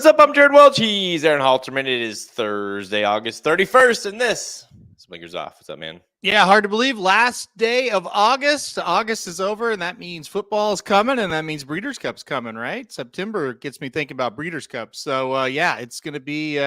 What's up? I'm Jared Welch. He's Aaron Halterman. It is Thursday, August 31st, and this is Blinkers Off. What's up, man? Yeah, hard to believe. Last day of August. August is over, and that means football is coming, and that means Breeders Cup's coming, right? September gets me thinking about Breeders Cup. So, yeah, it's gonna be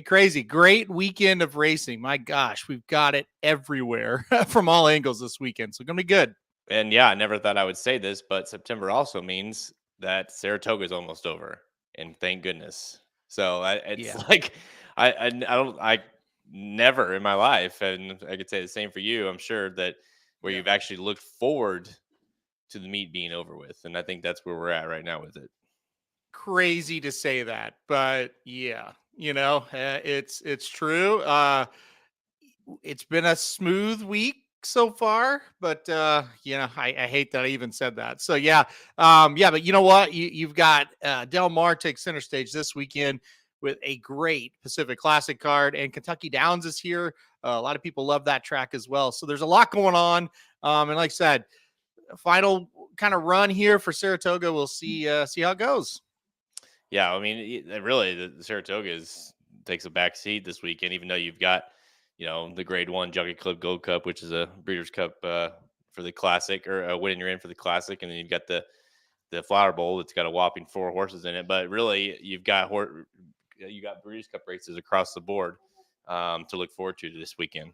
crazy. Great weekend of racing. My gosh, we've got it everywhere from all angles this weekend. So, gonna be good. And yeah, I never thought I would say this, but September also means that Saratoga is almost over, and thank goodness. So it's Yeah. like I never in my life, and I could say the same for you. I'm sure that where Yeah. you've actually looked forward to the meet being over with, and I think that's where we're at right now with it. Crazy to say that, but yeah, it's true. It's been a smooth week so far, but I hate that I even said that. So yeah, but you know what? You've got Del Mar take center stage this weekend with a great Pacific Classic card, and Kentucky Downs is here. A lot of people love that track as well. So there's a lot going on, and like I said, final kind of run here for Saratoga. We'll see how it goes. Yeah, I mean, really, the Saratoga takes a back seat this weekend, even though you've got, the Grade One Jockey Club Gold Cup, which is a Breeders' Cup for the Classic, or winning your in for the Classic, and then you've got the Flower Bowl that's got a whopping 4 horses in it. But really, you got Breeders' Cup races across the board to look forward to this weekend.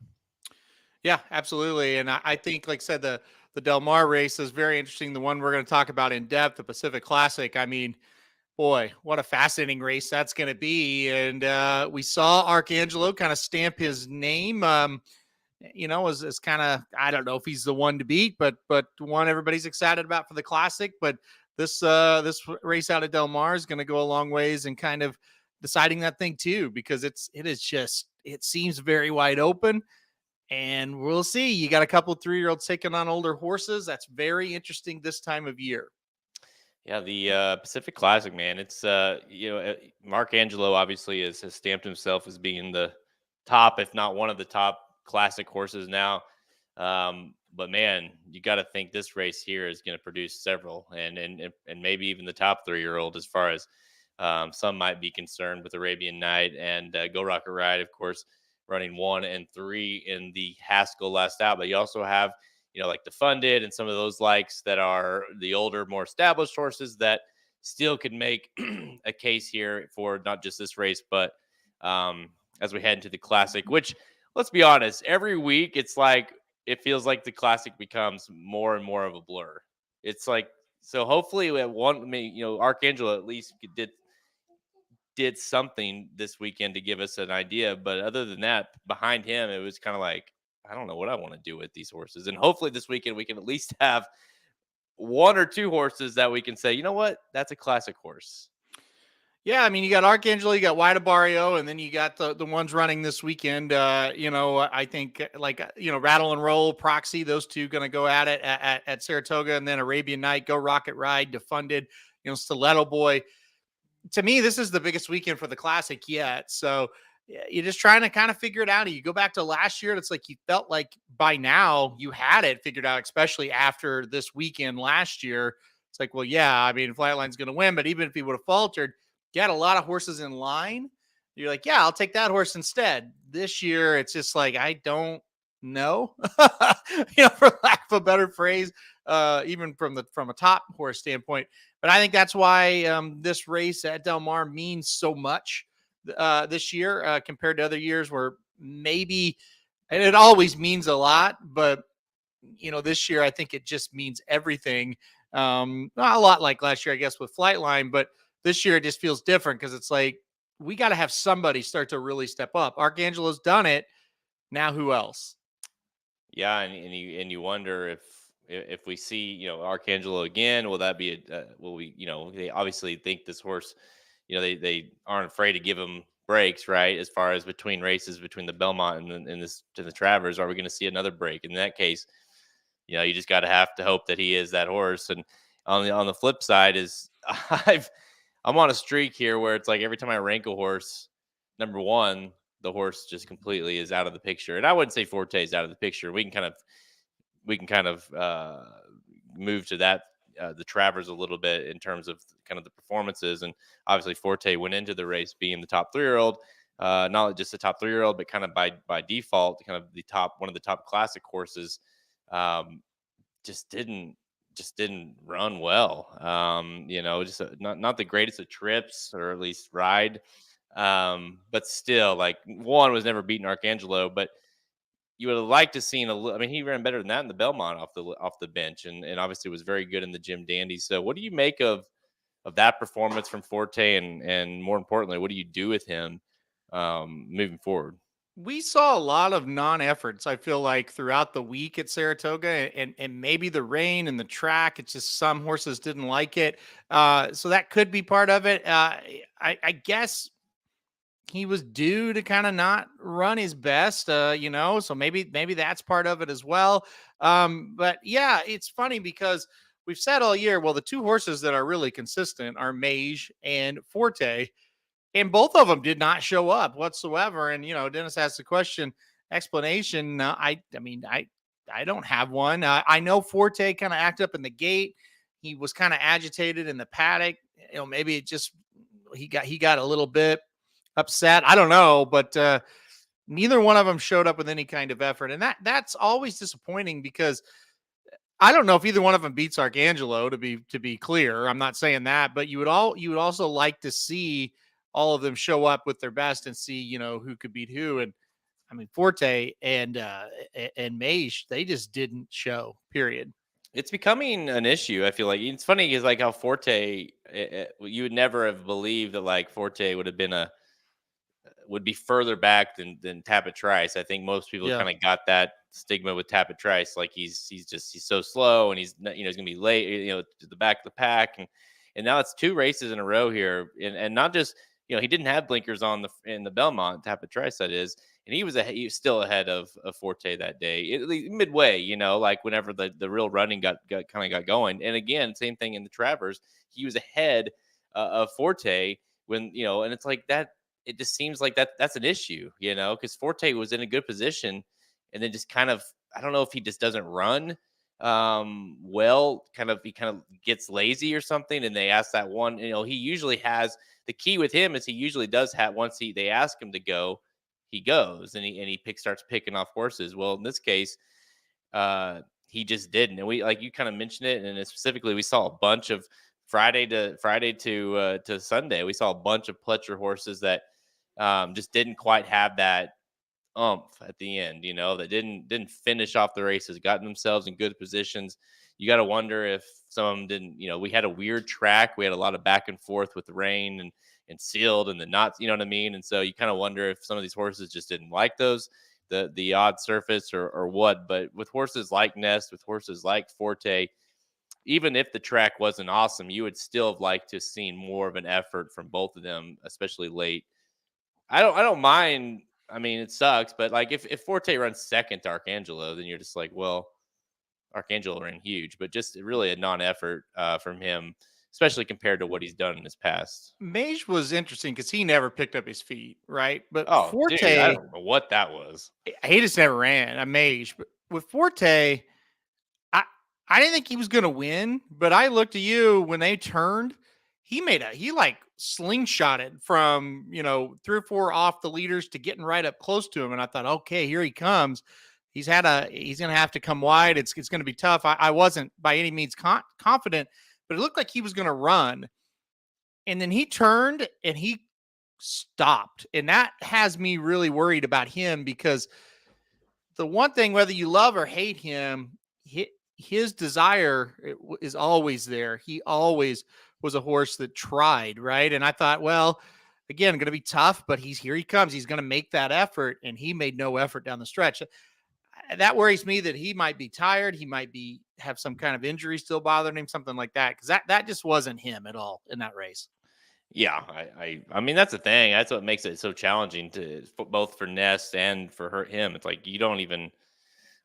Yeah, absolutely. And I think, like I said, the Del Mar race is very interesting. The one we're going to talk about in depth, the Pacific Classic. I mean, boy, what a fascinating race that's going to be. And we saw Arcangelo kind of stamp his name. As kind of, I don't know if he's the one to beat, but one everybody's excited about for the Classic. But this race out of Del Mar is going to go a long ways in kind of deciding that thing too, because it seems very wide open. And we'll see. You got a couple 3-year-olds taking on older horses. That's very interesting this time of year. Yeah, the Pacific Classic, man. It's Mark Angelo obviously has stamped himself as being the top, if not one of the top classic horses now. But man, you got to think this race here is going to produce several, and maybe even the top 3-year-old, as far as some might be concerned, with Arabian Night and Go Rocket Ride, of course, running 1 and 3 in the Haskell Last Out. But you also have like the Funded and some of those likes that are the older, more established horses that still could make a case here for not just this race, but as we head into the Classic, which, let's be honest, every week it feels like the Classic becomes more and more of a blur. It's like, so hopefully Arcangelo at least did something this weekend to give us an idea. But other than that, behind him, it was kind of like, I don't know what I want to do with these horses. And hopefully this weekend we can at least have 1 or 2 horses that we can say, you know what, that's a classic horse. Yeah, I mean, you got Arcangelo, you got Wida Barrio, and then you got the ones running this weekend. I think Rattle and Roll, Proxy, those two going to go at it at Saratoga, and then Arabian Night, Go Rocket Ride, Defunded, Stiletto Boy. To me, this is the biggest weekend for the Classic yet. So you're just trying to kind of figure it out. You go back to last year, it's like you felt like by now you had it figured out, especially after this weekend last year. It's like, well, yeah, I mean, Flightline's going to win, but even if he would have faltered, you had a lot of horses in line. You're like, yeah, I'll take that horse instead. This year, it's just like, I don't know, for lack of a better phrase, even from a top horse standpoint. But I think that's why this race at Del Mar means so much this year compared to other years where maybe, and it always means a lot, but this year I think it just means everything. Not a lot like last year, I guess, with Flightline, but this year it just feels different because it's like we got to have somebody start to really step up. Arcangelo's done it. Now who else? Yeah, and you wonder if we see Arcangelo again, will that be will we they obviously think this horse, they aren't afraid to give him breaks, right? As far as between races, between the Belmont and this to the Travers, are we going to see another break? In that case, you just got to have to hope that he is that horse. And on the flip side is I'm on a streak here where it's like every time I rank a horse, number one, the horse just completely is out of the picture. And I wouldn't say Forte is out of the picture. We can kind of move to that the Travers a little bit in terms of kind of the performances. And obviously, Forte went into the race being the top 3-year-old, not just the top 3-year-old, but kind of by default, kind of the top one of the top classic horses. Um, just didn't run well. Just not the greatest of trips, or at least ride. But still, like, one was never beating Arcangelo, but you would have liked to seen a little. I mean, he ran better than that in the Belmont off the bench, and obviously was very good in the Jim Dandy. So, what do you make of that performance from Forte, and more importantly, what do you do with him moving forward? We saw a lot of non-efforts, I feel like, throughout the week at Saratoga, and maybe the rain and the track. It's just some horses didn't like it. So that could be part of it. I guess he was due to kind of not run his best, so maybe that's part of it as well. But yeah, it's funny because we've said all year, well, the two horses that are really consistent are Mage and Forte, and both of them did not show up whatsoever. And Dennis asked the question, explanation. I don't have one. I know Forte kind of acted up in the gate. He was kind of agitated in the paddock. Maybe it just he got a little bit upset. I don't know, but neither one of them showed up with any kind of effort, and that's always disappointing because I don't know if either one of them beats Arcangelo. To be clear, I'm not saying that, but you would also like to see all of them show up with their best and see who could beat who. And I mean, Forte and Mage, they just didn't show. Period. It's becoming an issue. I feel like it's funny is like how Forte, you would never have believed that like Forte would be further back than Tapit Trice. I think most people Yeah. kind of got that stigma with Tapit Trice, like he's so slow, and he's gonna be late, to the back of the pack, and now it's two races in a row here, and not just he didn't have blinkers on in the Belmont, Tapit Trice that is, and he was still ahead of Forte that day, midway, like whenever the real running got kind of got going, and again same thing in the Travers, he was ahead of Forte when and it's like that it just seems like that's an issue, because Forte was in a good position, and then just kind of I don't know if he just doesn't run well, he kind of gets lazy or something, and they ask that one. He usually has the key with him is he usually does have once they ask him to go, he goes and he starts picking off horses. Well, in this case, he just didn't, and we like you kind of mentioned it, and specifically we saw a bunch of Friday to Sunday. We saw a bunch of Pletcher horses that just didn't quite have that at the end, that didn't finish off the races, gotten themselves in good positions. You got to wonder if some of them didn't. We had a weird track. We had a lot of back and forth with the rain and sealed and the knots. You know what I mean? And so you kind of wonder if some of these horses just didn't like the odd surface or what. But with horses like Nest, with horses like Forte, even if the track wasn't awesome, you would still have liked to have seen more of an effort from both of them, especially late. I don't mind. I mean, it sucks, but like if Forte runs second to Arcangelo, then you're just like, well, Arcangelo ran huge, but just really a non-effort from him, especially compared to what he's done in his past. Mage was interesting because he never picked up his feet, right? But Oh, dude, I Forte, don't know what that was. he just never ran. A Mage, but with Forte, I I didn't think he was going to win, but I looked at you when they turned. He like slingshotted from 3 or 4 off the leaders to getting right up close to him, and I thought, okay, here he comes. He's going to have to come wide. It's going to be tough. I wasn't by any means confident, but it looked like he was going to run, and then he turned and he stopped, and that has me really worried about him because the one thing, whether you love or hate him, his desire is always there. He always was a horse that tried, right? And I thought, well, again, going to be tough, but here he comes. He's going to make that effort, and he made no effort down the stretch. That worries me that he might be tired. He might have some kind of injury still bothering him, something like that, because that just wasn't him at all in that race. Yeah, I mean that's the thing. That's what makes it so challenging both for Nest and for him. It's like you don't even.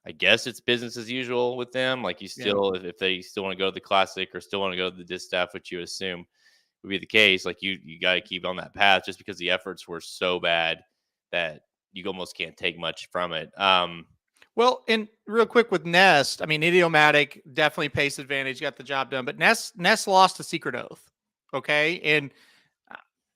I guess it's business as usual with them. Like you Yeah. still, if they still want to go to the Classic or still want to go to the distaff, which you assume would be the case, like you got to keep on that path just because the efforts were so bad that you almost can't take much from it. Well, and real quick with Nest, I mean, Idiomatic definitely pace advantage, got the job done, but Nest lost a Secret Oath. Okay. And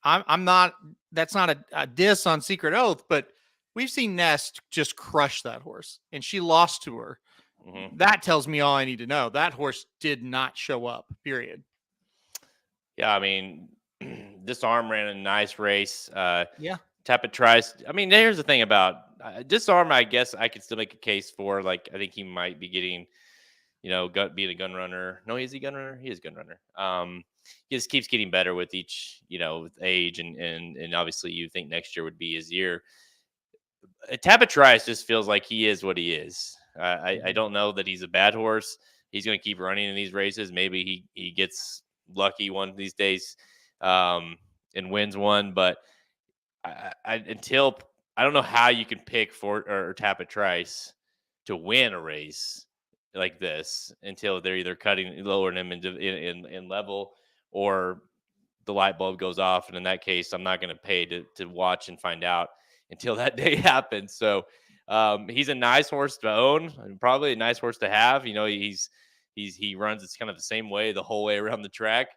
I'm not, that's not a diss on Secret Oath, but we've seen Nest just crush that horse and she lost to her. Mm-hmm. That tells me all I need to know. That horse did not show up, period. Yeah, I mean, Disarm ran a nice race. Yeah. Tapit tries. I mean, here's the thing about Disarm. I guess I could still make a case for. Like, I think he might be getting, being a gun runner. No, is he gun runner? He is gun runner. He just keeps getting better with each, with age, and obviously you think next year would be his year. Tapit tries just feels like he is what he is. I don't know that he's a bad horse. He's going to keep running in these races. Maybe he gets lucky one of these days, and wins one, but until I don't know how you can pick for or Tapit Trice to win a race like this until they're either lowering him in level, or the light bulb goes off. And in that case, I'm not going to pay to watch and find out until that day happens. So he's a nice horse to own, and probably a nice horse to have. He runs it's kind of the same way the whole way around the track,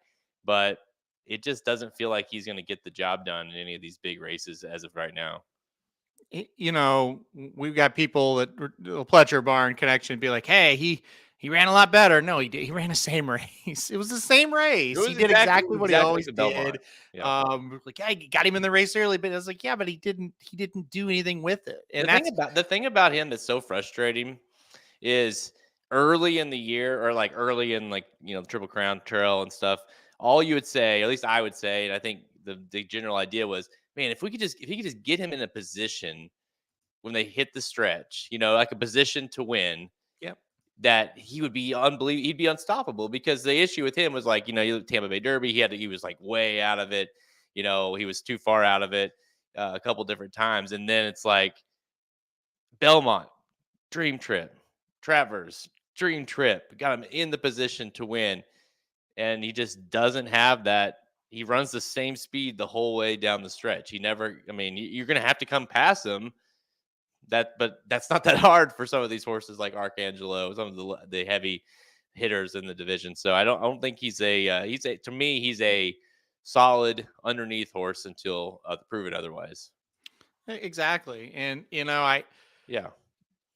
but it just doesn't feel like he's going to get the job done in any of these big races as of right now. We've got people that the Pletcher Barn connection be like, hey, he ran a lot better. No, he did. He ran the same race. It was the same race. He did exactly what he always did. Yeah. Like, yeah, he got him in the race early, but I was like, yeah, but he didn't do anything with it. And the thing about him that's so frustrating is early in the year, or like early in the Triple Crown Trail and stuff, all you would say, at least I would say, and I think the general idea was, man, if he could just get him in a position when they hit the stretch, like a position to win, yep, that he would be unbelievable. He'd be unstoppable, because the issue with him was like, Tampa Bay Derby, he was like way out of it. He was too far out of it a couple different times. And then it's like Belmont, Dream Trip, Travers, Dream Trip, got him in the position to win. And he just doesn't have that. He runs the same speed the whole way down the stretch. He never, I mean, you're going to have to come past him. But that's not that hard for some of these horses like Arcangelo, some of the heavy hitters in the division. So I don't think he's to me, he's a solid underneath horse until proven otherwise. exactly. And Yeah,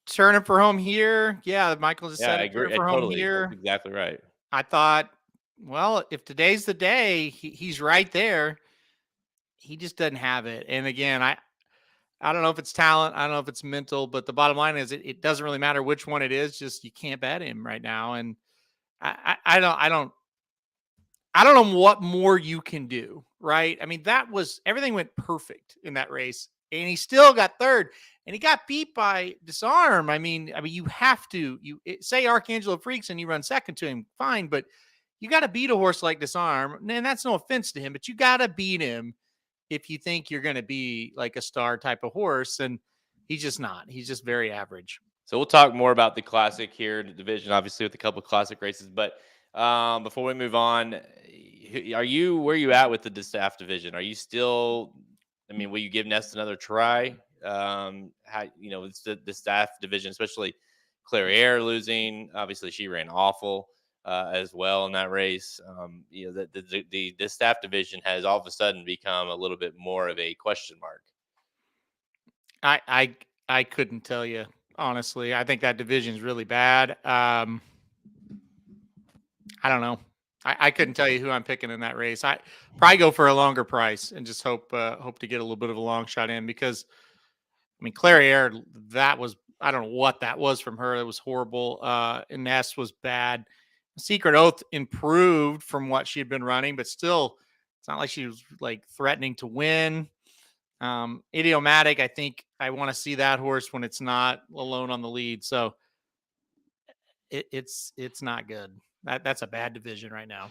turning for home here. Yeah, Michael just said I it. agree. For home Totally, here. that's exactly right. I thought, well, if today's the day, he's right there. He just doesn't have it. And again, I don't know if it's talent. I don't know if it's mental, but the bottom line is it doesn't really matter which one it is. Just you can't bet him right now. And I don't know what more you can do. Right. I mean, everything went perfect in that race, and he still got third, and he got beat by Disarm. I mean, you have to, say Arcangelo freaks and you run second to him. Fine. But you got to beat a horse like Disarm. And that's no offense to him, but you got to beat him if you think you're going to be like a star type of horse. And he's just not. He's just very average. So we'll talk more about the Classic here in the division, obviously, with a couple of Classic races. But before we move on, where are you at with the Distaff division? Are you still? I mean, will you give Nest another try? It's the Staff division, especially Clairiere losing. Obviously, she ran awful as well in that race. The Staff division has all of a sudden become a little bit more of a question mark. I couldn't tell you, honestly. I think that division is really bad. I don't know. I couldn't tell you who I'm picking in that race. I probably go for a longer price and just hope to get a little bit of a long shot in, because I mean, Clairiere, I don't know what that was from her. It was horrible. Ness was bad. Secret Oath improved from what she had been running, but still, it's not like she was like threatening to win. Idiomatic, I think I want to see that horse when it's not alone on the lead. So it's not good. That's a bad division right now.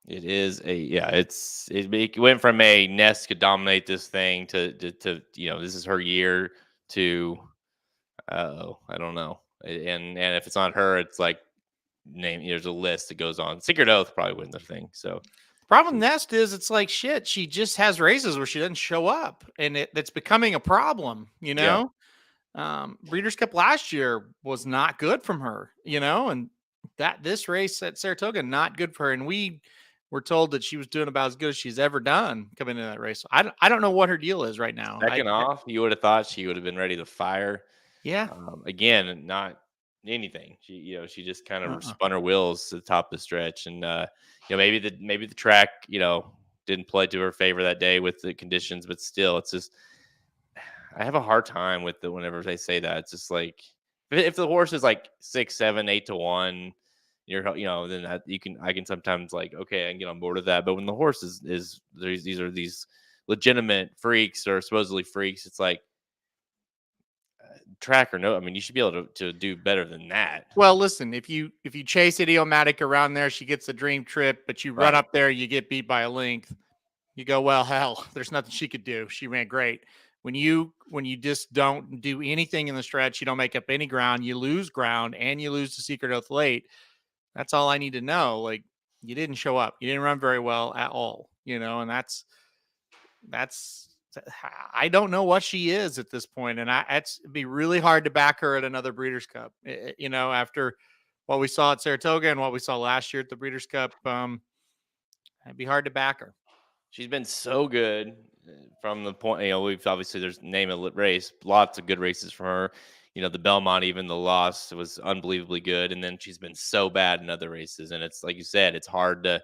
It is it went from a Nest could dominate this thing to this is her year to I don't know. And if it's not her, it's like there's a list that goes on. Secret Oath probably win the thing. So problem Nest is it's like shit. She just has races where she doesn't show up, and that's becoming a problem. Yeah. Breeders' Cup last year was not good from her, and this race at Saratoga, not good for her. And we were told that she was doing about as good as she's ever done coming into that race. So I don't know what her deal is right now. Second off, you would have thought she would have been ready to fire. Yeah. Again, not anything. She just kind of Uh-uh. spun her wheels to the top of the stretch, and maybe the track, didn't play to her favor that day with the conditions, but still, it's just I have a hard time with it whenever they say that. It's just like if the horse is like 6, 7, 8 to 1, then I can sometimes like, okay, I can get on board with that. But when the horse is these are these legitimate freaks or supposedly freaks, it's like track or no, I mean, you should be able to do better than that. Well, listen, if you chase Idiomatic around there, she gets the dream trip, but you run Right. up there, you get beat by a length. You go, well, hell, there's nothing she could do. She ran great. When you just don't do anything in the stretch, you don't make up any ground, you lose ground, and you lose the Secret Oath late. That's all I need to know. Like, you didn't show up. You didn't run very well at all, and that's I don't know what she is at this point, and it'd be really hard to back her at another Breeders' Cup. After what we saw at Saratoga and what we saw last year at the Breeders' Cup, it'd be hard to back her. She's been so good from the point, we've obviously there's name a race, lots of good races from her. The Belmont, even the loss was unbelievably good. And then she's been so bad in other races. And it's like you said, it's hard to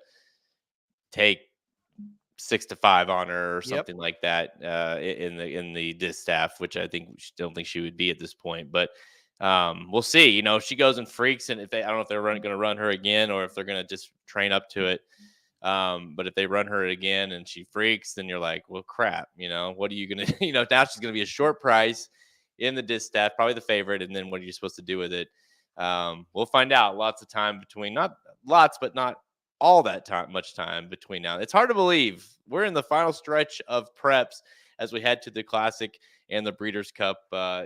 take 6 to 5 on her or Yep. something like that in the distaff, which I don't think she would be at this point. But we'll see. If she goes and freaks, and I don't know if they're going to run her again or if they're going to just train up to it. But if they run her again and she freaks, then you're like, well, crap. What are you gonna? Now she's gonna be a short price in the distaff, probably the favorite. And then what are you supposed to do with it? We'll find out. Lots of time between, not lots, but not all that much time between now. It's hard to believe we're in the final stretch of preps as we head to the Classic and the Breeders' Cup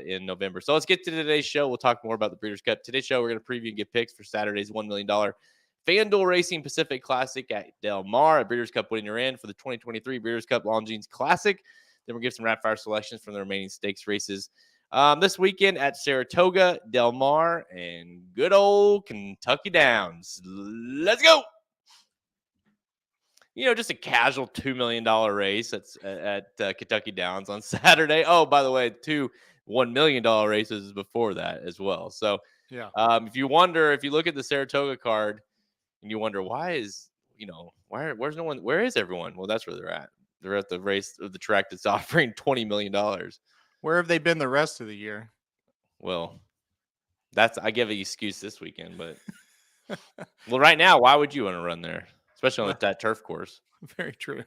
in November. So let's get to today's show. We'll talk more about the Breeders' Cup. Today's show, we're going to preview and get picks for Saturday's $1 million FanDuel Racing Pacific Classic at Del Mar. A Breeders' Cup winning you're in for the 2023 Breeders' Cup Longines Classic. Then we'll give some rapid fire selections from the remaining stakes races this weekend at Saratoga, Del Mar, and good old Kentucky Downs. Let's go. Just a casual $2 million race at Kentucky Downs on Saturday. Oh, by the way, 2 $1 million races before that as well. So, Yeah. if you look at the Saratoga card and you wonder where's no one, where is everyone? Well, that's where they're at. They're at the race of the track that's offering $20 million. Where have they been the rest of the year? Well, I give an excuse this weekend, but well, right now, why would you want to run there? Especially on that turf course. Very true.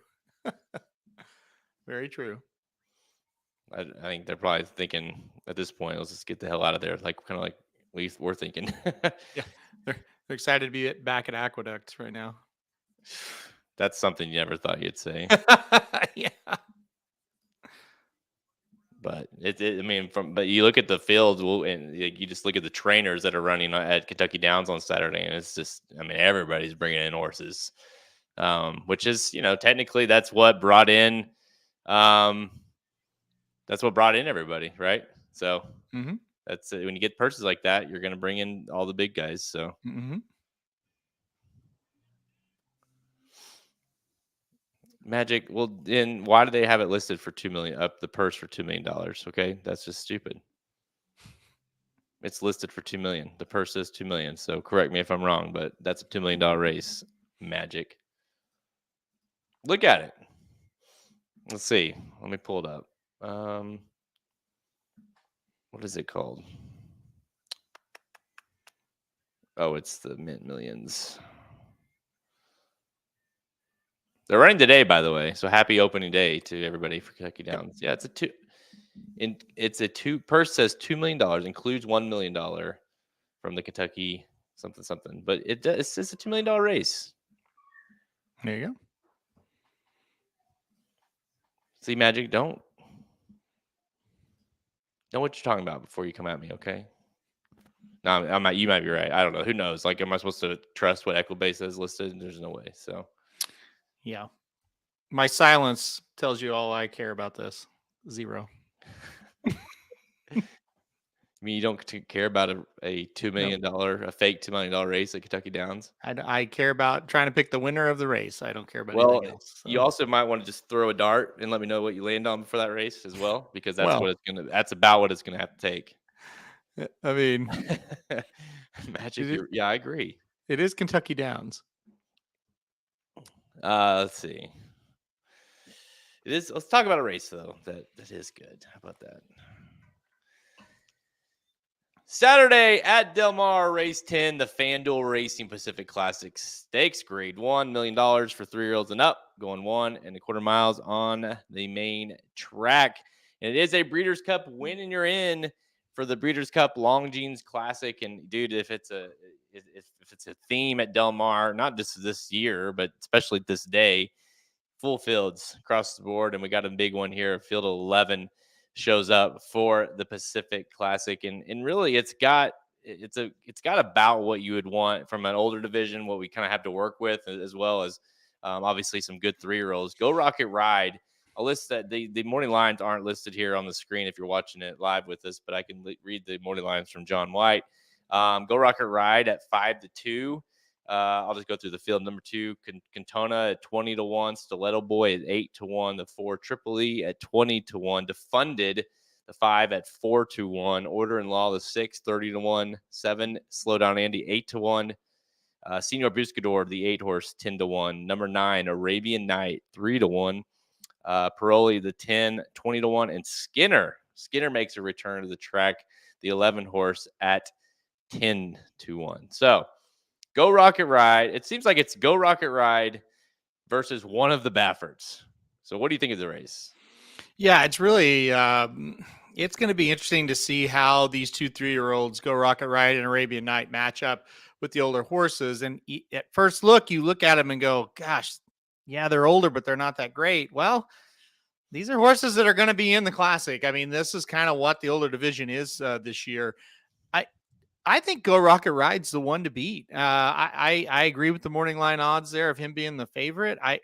Very true. I think they're probably thinking at this point, let's just get the hell out of there. Like kind of like we're thinking. Yeah, they're excited to be back at Aqueducts right now. That's something you never thought you'd say. Yeah. But but you look at the field and you just look at the trainers that are running at Kentucky Downs on Saturday, and it's just, everybody's bringing in horses, which is, technically that's what brought in, everybody, right? So that's when you get purses like that, you're going to bring in all the big guys. So. Magic. Well, then why do they have it listed for $2 million, up the purse for $2 million? Okay, that's just stupid. It's listed for $2 million. The purse says $2 million. So correct me if I'm wrong, but that's a $2 million race. Magic. Look at it. Let's see. Let me pull it up. What is it called? Oh, it's the Mint Millions. They're running today, by the way. So happy opening day to everybody for Kentucky Downs. Yeah, it's a two. Purse says $2 million, includes $1 million from the Kentucky something. But it's a $2 million race. There you go. See, Magic, don't know what you're talking about before you come at me, okay? No, you might be right. I don't know. Who knows? Like, am I supposed to trust what Equibase has listed? There's no way. So, yeah. My silence tells you all I care about this. 0. I mean, you don't care about a $2 No, million, a fake $2 million race at Kentucky Downs? I care about trying to pick the winner of the race. I don't care about Well, anything else. you So, also might want to just throw a dart and let me know what you land on for that race as well, because well, that's about what it's gonna have to take. I mean, Magic, it is, yeah, I agree. it is Kentucky Downs. Let's see. Let's talk about a race though. That is good. How about that? Saturday at Del Mar, race 10, the FanDuel Racing Pacific Classic Stakes, grade $1 million for 3-year-olds and up, going 1.25 miles on the main track. And it is a Breeders' Cup win, and you're in for the Breeders' Cup Longines Classic. And dude, if it's a theme at Del Mar, not just this year, but especially this day, full fields across the board. And we got a big one here. Field 11 shows up for the Pacific Classic. And really it's got about what you would want from an older division, what we kind of have to work with, as well as obviously some good 3-year-olds. Go Rocket Ride. I'll list that the morning lines aren't listed here on the screen if you're watching it live with us, but I can read the morning lines from John White. Go Rocket Ride at 5-2. I'll just go through the field. Number 2, Cantona at 20-1, Stiletto Boy at 8-1, the 4, Tripoli at 20-1, Defunded, the 5 at 4-1, Order in Law, the 6, 30-1, 7, Slow Down Andy, 8-1, Senor Buscador, the 8 horse, 10-1, number 9, Arabian Night, 3-1, Paroli, the 10, 20-1, and Skinner makes a return to the track, the 11 horse at 10-1. So, Go Rocket Ride. It seems like it's Go Rocket Ride versus one of the Baffords. So what do you think of the race? Yeah, it's really it's going to be interesting to see how these 2 3-year-olds, Go Rocket Ride and Arabian Night, match up with the older horses. And at first look, you look at them and go, gosh, yeah, they're older, but they're not that great. Well, these are horses that are going to be in the Classic. I mean, this is kind of what the older division is this year. I think Go Rocket Ride's the one to beat. I agree with the morning line odds there of him being the favorite. I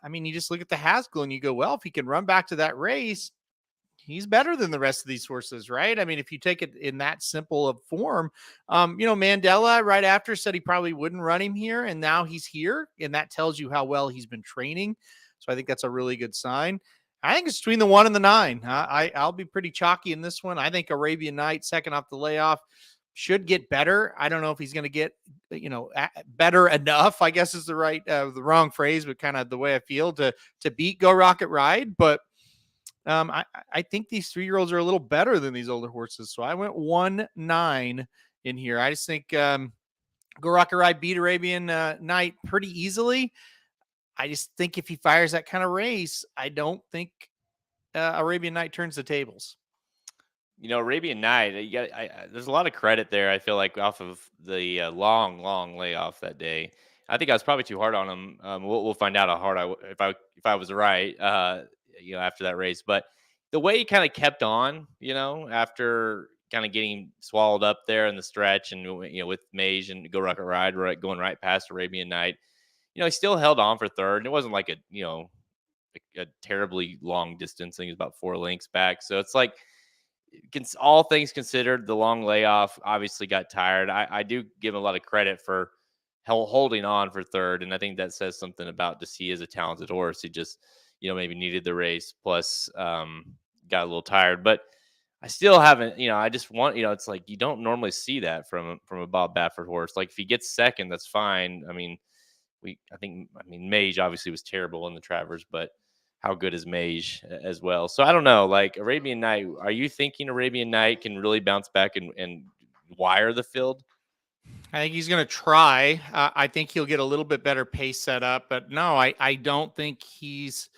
mean, you just look at the Haskell and you go, well, if he can run back to that race, he's better than the rest of these horses, right? I mean, if you take it in that simple of form, Mandela right after said he probably wouldn't run him here, and now he's here, and that tells you how well he's been training. So I think that's a really good sign. I think it's between the 1 and the 9. I'll be pretty chalky in this one. I think Arabian Night, second off the layoff, should get better. I don't know if he's going to get, better enough, I guess is the wrong phrase, but kind of the way I feel to beat Go Rocket Ride. But I think these 3-year-olds are a little better than these older horses. So I went 1-9 in here. I just think Go Rocket Ride beat Arabian Night pretty easily. I just think if he fires that kind of race, I don't think Arabian Night turns the tables. Arabian Night, there's a lot of credit there, I feel like, off of the long layoff that day. I think I was probably too hard on him. We'll find out how hard if I was right, after that race. But the way he kind of kept on, after kind of getting swallowed up there in the stretch, and with Mage and Go Rocket Ride going right past Arabian Night, he still held on for third, and it wasn't like a terribly long distance. I think it was about 4 lengths back. So it's like, all things considered, the long layoff obviously got tired. I do give him a lot of credit for holding on for third, and I think that says something about just he is a talented horse. He just maybe needed the race, plus got a little tired. But I still haven't, I just want, it's like you don't normally see that from a Bob Baffert horse. Like if he gets second, that's fine. I mean, Mage obviously was terrible in the Travers, but how good is Mage as well? So I don't know. Like Arabian Night, are you thinking Arabian Night can really bounce back and wire the field? I think he's going to try. I think he'll get a little bit better pace set up, but no, I don't think he's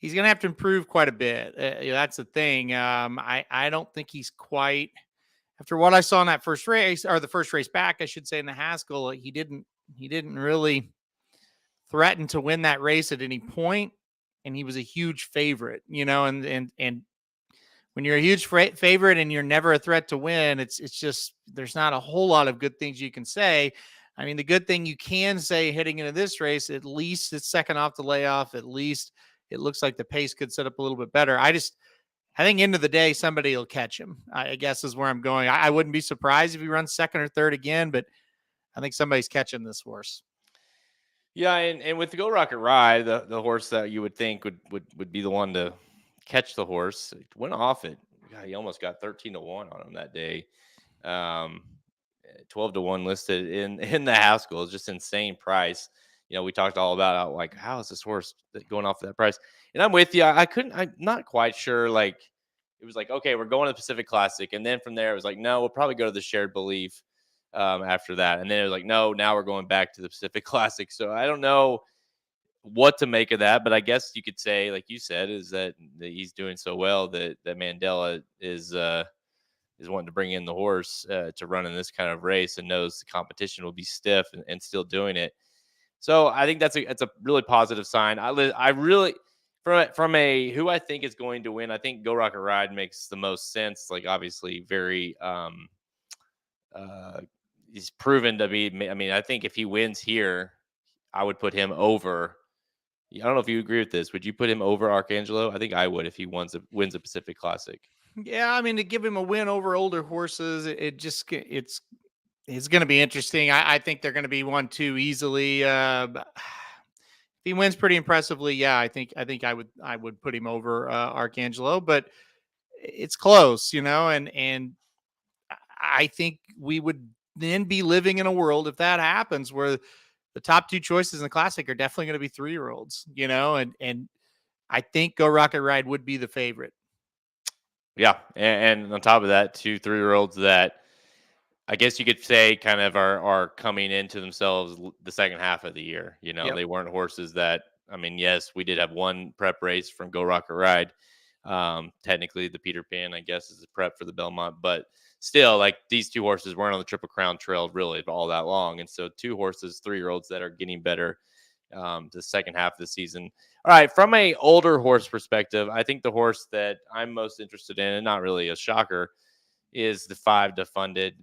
going to have to improve quite a bit. That's the thing. I don't think he's quite, after what I saw in that first race, or the first race back, I should say, in the Haskell, he didn't really threaten to win that race at any point, and he was a huge favorite, and when you're a huge favorite and you're never a threat to win, it's just, there's not a whole lot of good things you can say. I mean, the good thing you can say heading into this race, at least it's second off the layoff. At least it looks like the pace could set up a little bit better. I think end of the day, somebody will catch him. I guess is where I'm going. I wouldn't be surprised if he runs second or third again, but I think somebody's catching this horse. Yeah, and with the Go Rocket Ride, the horse that you would think would be the one to catch the horse, it went off it. God, he almost got 13-1 on him that day. Um, 12-1 listed in the Haskell is just insane price. We talked all about like how is this horse going off that price? And I'm with you. I'm not quite sure. Like it was like, okay, we're going to the Pacific Classic, and then from there it was like, no, we'll probably go to the Shared Belief after that, and then it was like, no, now we're going back to the Pacific Classic. So I don't know what to make of that, but I guess you could say, like you said, is that he's doing so well that Mandela is wanting to bring in the horse to run in this kind of race and knows the competition will be stiff and still doing it. So I think that's a really positive sign. I really from a who I think is going to win. I think Go Rocket Ride makes the most sense. Like obviously very uh, he's proven to be. I mean, I think if he wins here, I would put him over. I don't know if you agree with this. Would you put him over Arcangelo? I think I would if he wins a Pacific Classic. Yeah, I mean to give him a win over older horses, it's going to be interesting. I think they're going to be 1-2 easily. If he wins pretty impressively, yeah, I think I would put him over Arcangelo, but it's close, and I think we would then be living in a world if that happens where the top two choices in the classic are definitely going to be 3-year-olds, and I think Go Rocket Ride would be the favorite. Yeah, and on top of that, 2 3-year-olds that I guess you could say kind of are coming into themselves the second half of the year. Yep. They weren't horses that. I mean, yes, we did have one prep race from Go Rocket Ride. Technically, the Peter Pan, I guess, is a prep for the Belmont, but still, like these two horses weren't on the Triple Crown Trail really all that long, and so 2 horses, 3-year-olds that are getting better the second half of the season. All right, from a older horse perspective, I think the horse that I'm most interested in, and not really a shocker, is the 5 Defunded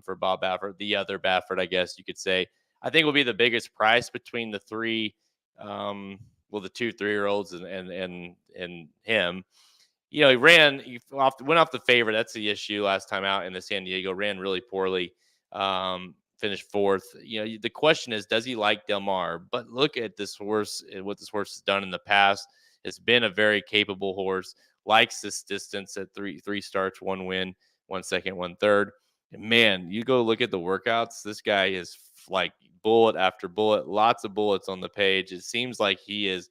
for Bob Baffert, the other Baffert, I guess you could say. I think will be the biggest price between the three, the 2 3-year-olds and him. Went off the favorite. That's the issue last time out in the San Diego. Ran really poorly. Finished fourth. The question is, does he like Del Mar? But look at this horse and what this horse has done in the past. It's been a very capable horse. Likes this distance at three starts, 1 win, 1 second, 1 third. And man, you go look at the workouts. This guy is like bullet after bullet, lots of bullets on the page. It seems like he is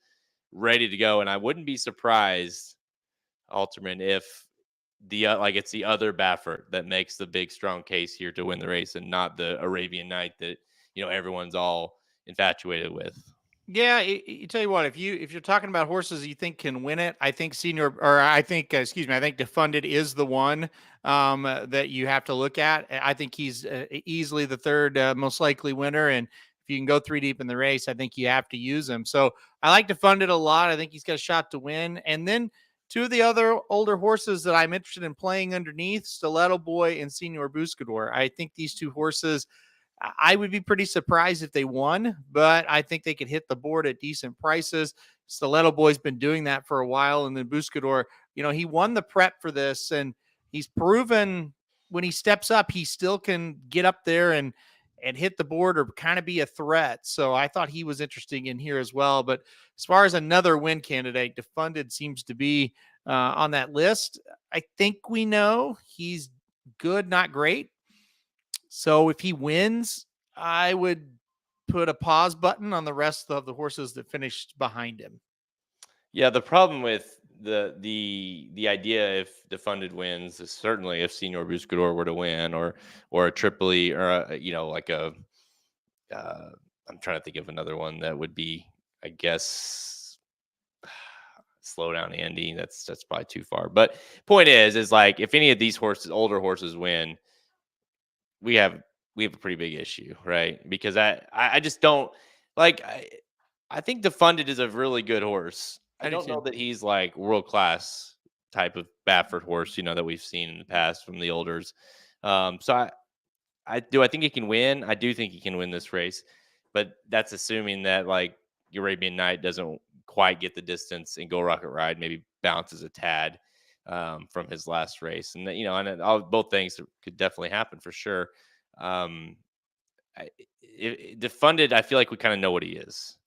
ready to go, and I wouldn't be surprised, Alterman, if it's the other Baffert that makes the big strong case here to win the race, and not the Arabian Night that everyone's all infatuated with. Yeah, you tell you what, if you're talking about horses you think can win it, I think senior or I think excuse me, I think Defunded is the one that you have to look at. I think he's easily the third most likely winner, and if you can go 3 deep in the race, I think you have to use him. So I like Defunded a lot. I think he's got a shot to win, and then two of the other older horses that I'm interested in playing underneath, Stiletto Boy and Senior Buscador. I think these two horses, I would be pretty surprised if they won, but I think they could hit the board at decent prices. Stiletto Boy's been doing that for a while. And then Buscador, he won the prep for this, and he's proven when he steps up, he still can get up there and hit the board or kind of be a threat. So I thought he was interesting in here as well. But as far as another win candidate, Defunded seems to be on that list. I think we know he's good, not great. So if he wins, I would put a pause button on the rest of the horses that finished behind him. Yeah, the problem with the idea if Defunded wins is certainly if Senior Buscador were to win, or a Tripoli, or like a I'm trying to think of another one that would be, I guess, slow down Andy. That's probably too far. But point is like if any of these older horses win, we have a pretty big issue, right? Because I just don't like. I think Defunded is a really good horse. I I do don't know too. that he's like world class type of Baffert horse, that we've seen in the past from the olders. So I think he can win. I do think he can win this race, but that's assuming that like Arabian Night doesn't quite get the distance and Go Rocket Ride maybe bounces a tad. from his last race. And and both things could definitely happen for sure. Um, Defunded, I feel like we kind of know what he is.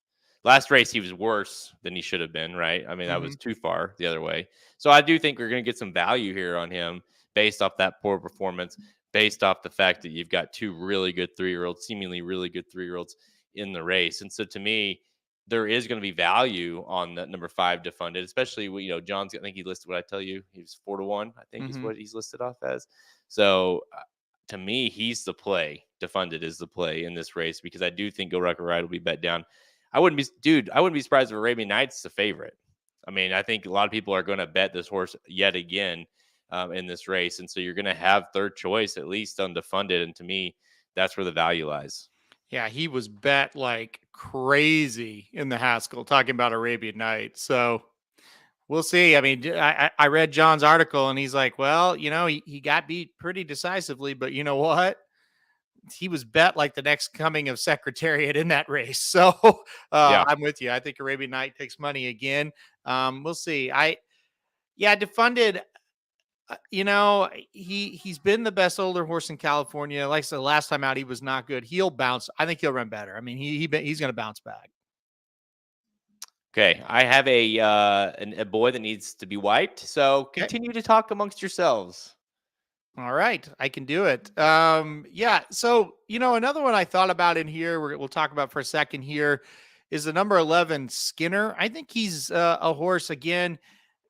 Last race, he was worse than he should have been, right? I mean, that Mm-hmm. was too far the other way. So I do think we're going to get some value here on him based off that poor performance, based off the fact that you've got two really good 3-year-olds, seemingly really good 3-year-olds in the race. And so to me, there is going to be value on that number 5 defunded, especially John's. I think he listed what I tell you. He was 4-1. I think is Mm-hmm. what he's listed off as. So to me, he's the play. Defunded is the play in this race because I do think Go Rocket Ride will be bet down. I wouldn't be surprised if Arabian Nights is the favorite. I mean, I think a lot of people are going to bet this horse yet again in this race, and so you're going to have third choice at least on Defunded, and to me, that's where the value lies. Yeah, he was bet like crazy in the Haskell talking about Arabian Night. So we'll see. I mean, I read John's article and he's like, well, he got beat pretty decisively, but you know what? He was bet like the next coming of Secretariat in that race. So Yeah. I'm with you. I think Arabian Night takes money again. We'll see. Defunded. He's been the best older horse in California. Like I said, last time out, he was not good. He'll bounce. I think he'll run better. I mean, he's going to bounce back. Okay, I have a boy that needs to be wiped. So Okay. continue to talk amongst yourselves. All right, I can do it. Yeah. So another one I thought about in here, we'll talk about for a second here, is the number 11 Skinner. I think he's a horse again,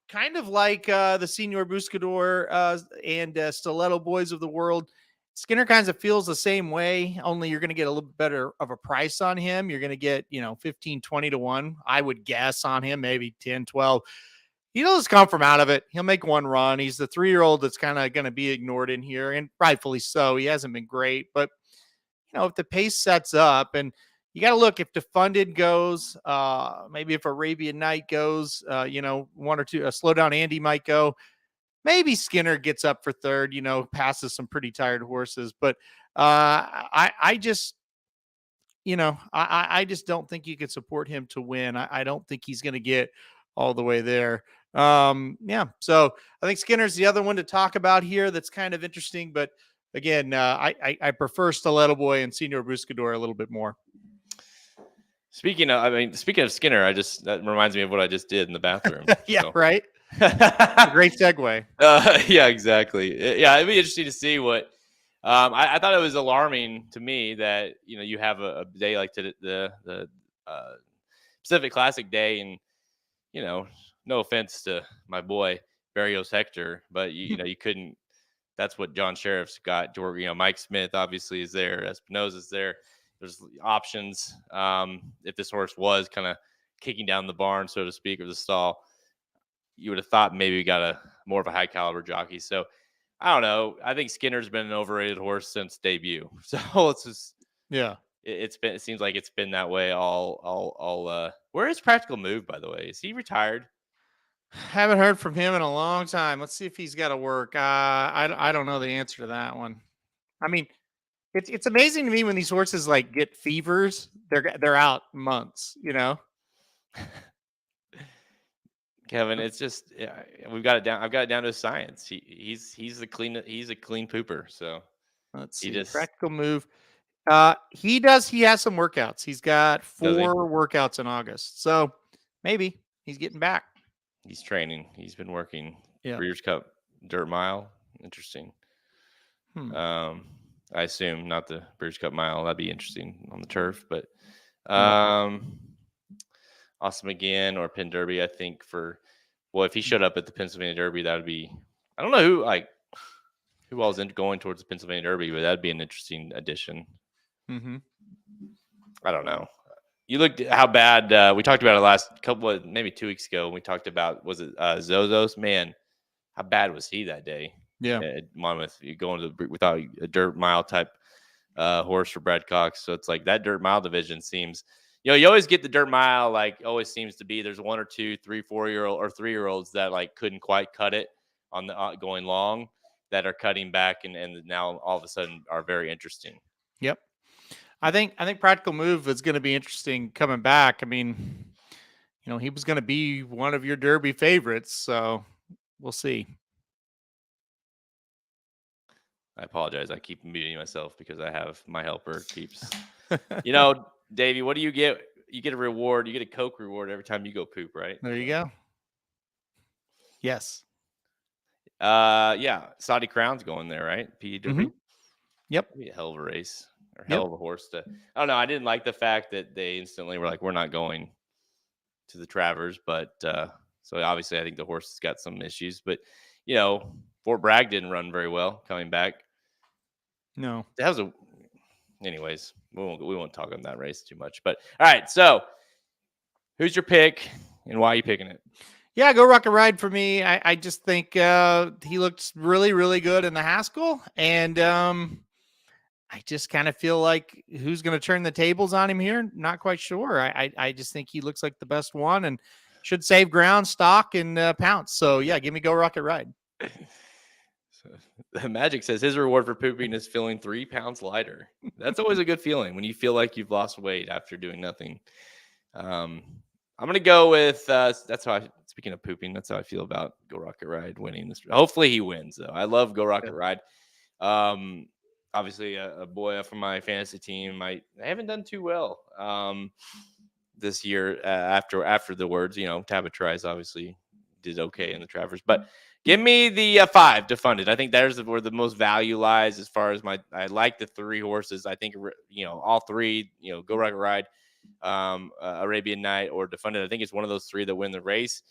kind of like the Senior Buscador and Stiletto Boys of the world. Skinner kind of feels the same way, only you're going to get a little bit better of a price on him. You're going to get 15, 20 to 1, I would guess, on him, maybe 10, 12. He'll just come from out of it. He'll make one run. He's the 3-year-old that's kind of going to be ignored in here, and rightfully so. He hasn't been great, but if the pace sets up, and you got to look if Defunded goes, maybe if Arabian Night goes, one or two, a slow down Andy might go. Maybe Skinner gets up for third, passes some pretty tired horses, but I just, I just don't think you could support him to win. I don't think he's going to get all the way there. Yeah. So I think Skinner's the other one to talk about here. That's kind of interesting, but again, I prefer Stiletto Boy and Senior Buscador a little bit more. Speaking of Skinner, that reminds me of what I just did in the bathroom. Yeah, so. Right. Great segue. Yeah, exactly. Yeah, it'd be interesting to see what. I thought it was alarming to me that you have a day like the Pacific Classic day, and no offense to my boy Barrios Hector, but you couldn't. That's what John Sheriff's got. Mike Smith obviously is there. Espinosa's there. There's options. If this horse was kind of kicking down the barn, so to speak, or the stall, you would have thought maybe we got more of a high caliber jockey. So I don't know. I think Skinner's been an overrated horse since debut. So it's just it seems like it's been that way all. Where is Practical Move, by the way? Is he retired? Haven't heard from him in a long time. Let's see if he's got to work. I don't know the answer to that one. I mean, it's amazing to me when these horses like get fevers. They're out months. Kevin, it's just we've got it down. I've got it down to science. He's a clean pooper. So let's see. Practical Move. He has some workouts. He's got 4 workouts in August. So maybe he's getting back. He's training. He's been working. Yeah. Breeders Cup Dirt Mile. Interesting. I assume not the Breeders' Cup Mile. That'd be interesting on the turf, but Awesome Again or Penn Derby. I think if he showed up at the Pennsylvania Derby, that would be. I don't know who all's going towards the Pennsylvania Derby, but that'd be an interesting addition. Mm-hmm. I don't know. You looked at how bad we talked about it last couple maybe 2 weeks ago. When we talked about Zozos. Man, how bad was he that day? Yeah, at Monmouth. You going without a dirt mile type horse for Brad Cox. So it's like that dirt mile division seems. You always get the dirt mile. Like always seems to be. There's 1 or 2, 3, 4-year-old or 3-year-olds that like couldn't quite cut it on the going long that are cutting back and now all of a sudden are very interesting. Yep. I think Practical Move is going to be interesting coming back. I mean, he was going to be one of your Derby favorites, so we'll see. I apologize. I keep muting myself because I have my helper keeps. Davey, what do you get? You get a reward. You get a Coke reward every time you go poop, right? There you go. Yes. Yeah. Saudi Crown's going there, right? PE Derby. Yep. That'd be a hell of a race or hell Yep. of a horse to. I don't know. I didn't like the fact that they instantly were like, we're not going to the Travers, but so obviously I think the horse has got some issues, but Fort Bragg didn't run very well coming back. No. That was anyways, we won't talk on that race too much. But all right, so who's your pick and why are you picking it? Yeah, Go Rocket Ride for me. I just think he looks really, really good in the Haskell. And I just kind of feel like who's going to turn the tables on him here? Not quite sure. I just think he looks like the best one and should save ground, stock, and pounce. So, yeah, give me Go Rocket Ride. The Magic says his reward for pooping is feeling 3 pounds lighter. That's always a good feeling when you feel like you've lost weight after doing nothing. I'm gonna go with that's how speaking of pooping, that's how I feel about Go Rocket Ride winning this. Hopefully he wins though. I love Go Rocket Ride. Obviously a boy from my fantasy team. I haven't done too well this year after the words. Tabitha tries obviously did okay in the Travers, but give me the 5 Defunded. I think there's where the most value lies as far as I like the 3 horses. I think all 3. Go Rocket Ride, Arabian Night, or Defunded. I think it's one of those 3 that win the race.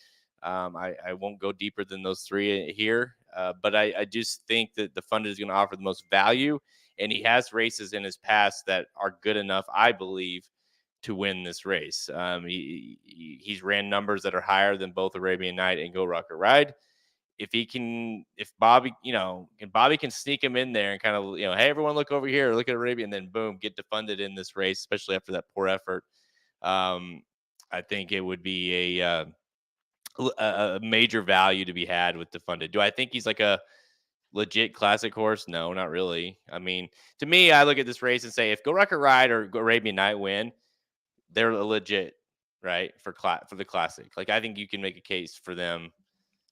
I won't go deeper than those 3 here, but I just think that Defunded is going to offer the most value, and he has races in his past that are good enough, I believe, to win this race. He's ran numbers that are higher than both Arabian Night and Go Rocket Ride. If Bobby can sneak him in there and kind of, hey, everyone look over here, look at Arabia, and then boom, get Defunded in this race, especially after that poor effort. I think it would be a major value to be had with Defunded. Do I think he's like a legit classic horse? No, not really. I mean, to me, I look at this race and say, if Go Rocket Ride or Arabian Night win, they're legit, right? For the classic. Like, I think you can make a case for them,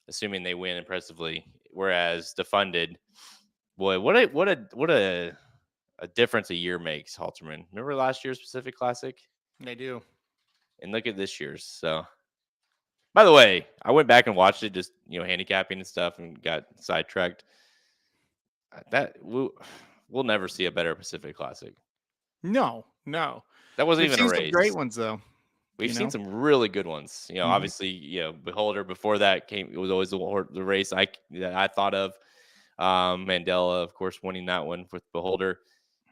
assuming they win impressively. Whereas Defunded, boy, what a difference a year makes, Halterman. Remember last year's Pacific Classic? They do. And look at this year's. So, by the way, I went back and watched it, just handicapping and stuff, and got sidetracked. That we'll never see a better Pacific Classic. No. That wasn't We've even a seen race. some great ones though. We've seen some really good ones. Obviously, Beholder before that came. It was always the race that I thought of. Mandela, of course, winning that one with Beholder.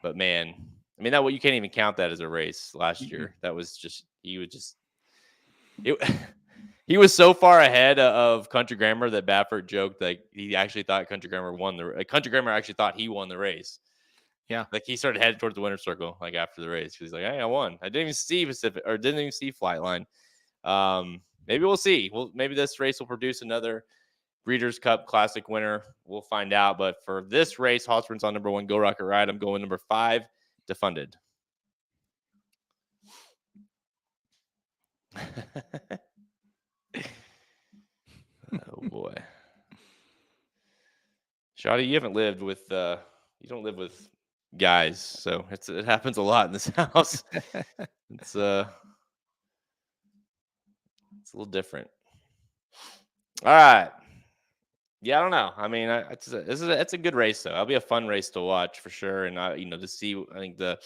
But man, I mean, you can't even count that as a race last year. That was just he was so far ahead of Country Grammar that Baffert joked like he actually thought Country Grammar won Country Grammar actually thought he won the race. Yeah, like he started heading towards the winner's circle like after the race. He's like, "Hey, I won. I didn't even see Pacific or didn't even see Flightline." Maybe we'll see. Maybe this race will produce another Breeders Cup Classic winner. We'll find out. But for this race, Halterman's on number 1, Go Rocket Ride. I'm going number 5, Defunded. Oh boy, Shotty, you haven't lived with you don't live with guys, so it happens a lot in this house. It's a little different. All right. Yeah, I don't know. I mean, it's a good race though. It'll be a fun race to watch for sure, and to see. I think the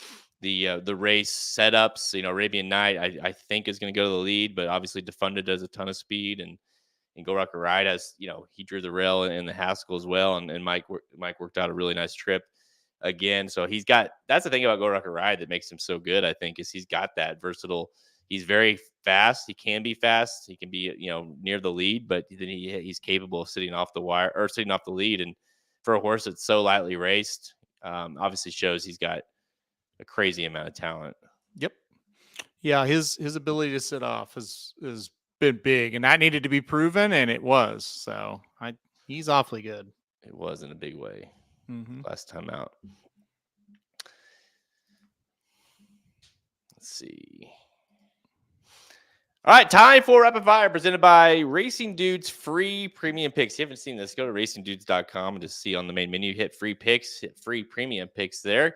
race setups. Arabian Night, I think is going to go to the lead, but obviously Defunded does a ton of speed, and Go Rocket Ride has he drew the rail in the Haskell as well, and Mike worked out a really nice trip again. So that's the thing about Go Rocket Ride that makes him so good. I think is he's got that versatile. He's very fast. He can be fast. He can be, near the lead, but then he's capable of sitting off the wire or sitting off the lead. And for a horse that's so lightly raced, obviously shows he's got a crazy amount of talent. Yep. Yeah, his ability to sit off has been big, and that needed to be proven, and it was. So he's awfully good. It was in a big way last time out. Let's see. All right, time for Rapid Fire presented by Racing Dudes Free Premium Picks. If you haven't seen this, go to racingdudes.com and just see on the main menu, hit free picks, hit free premium picks there.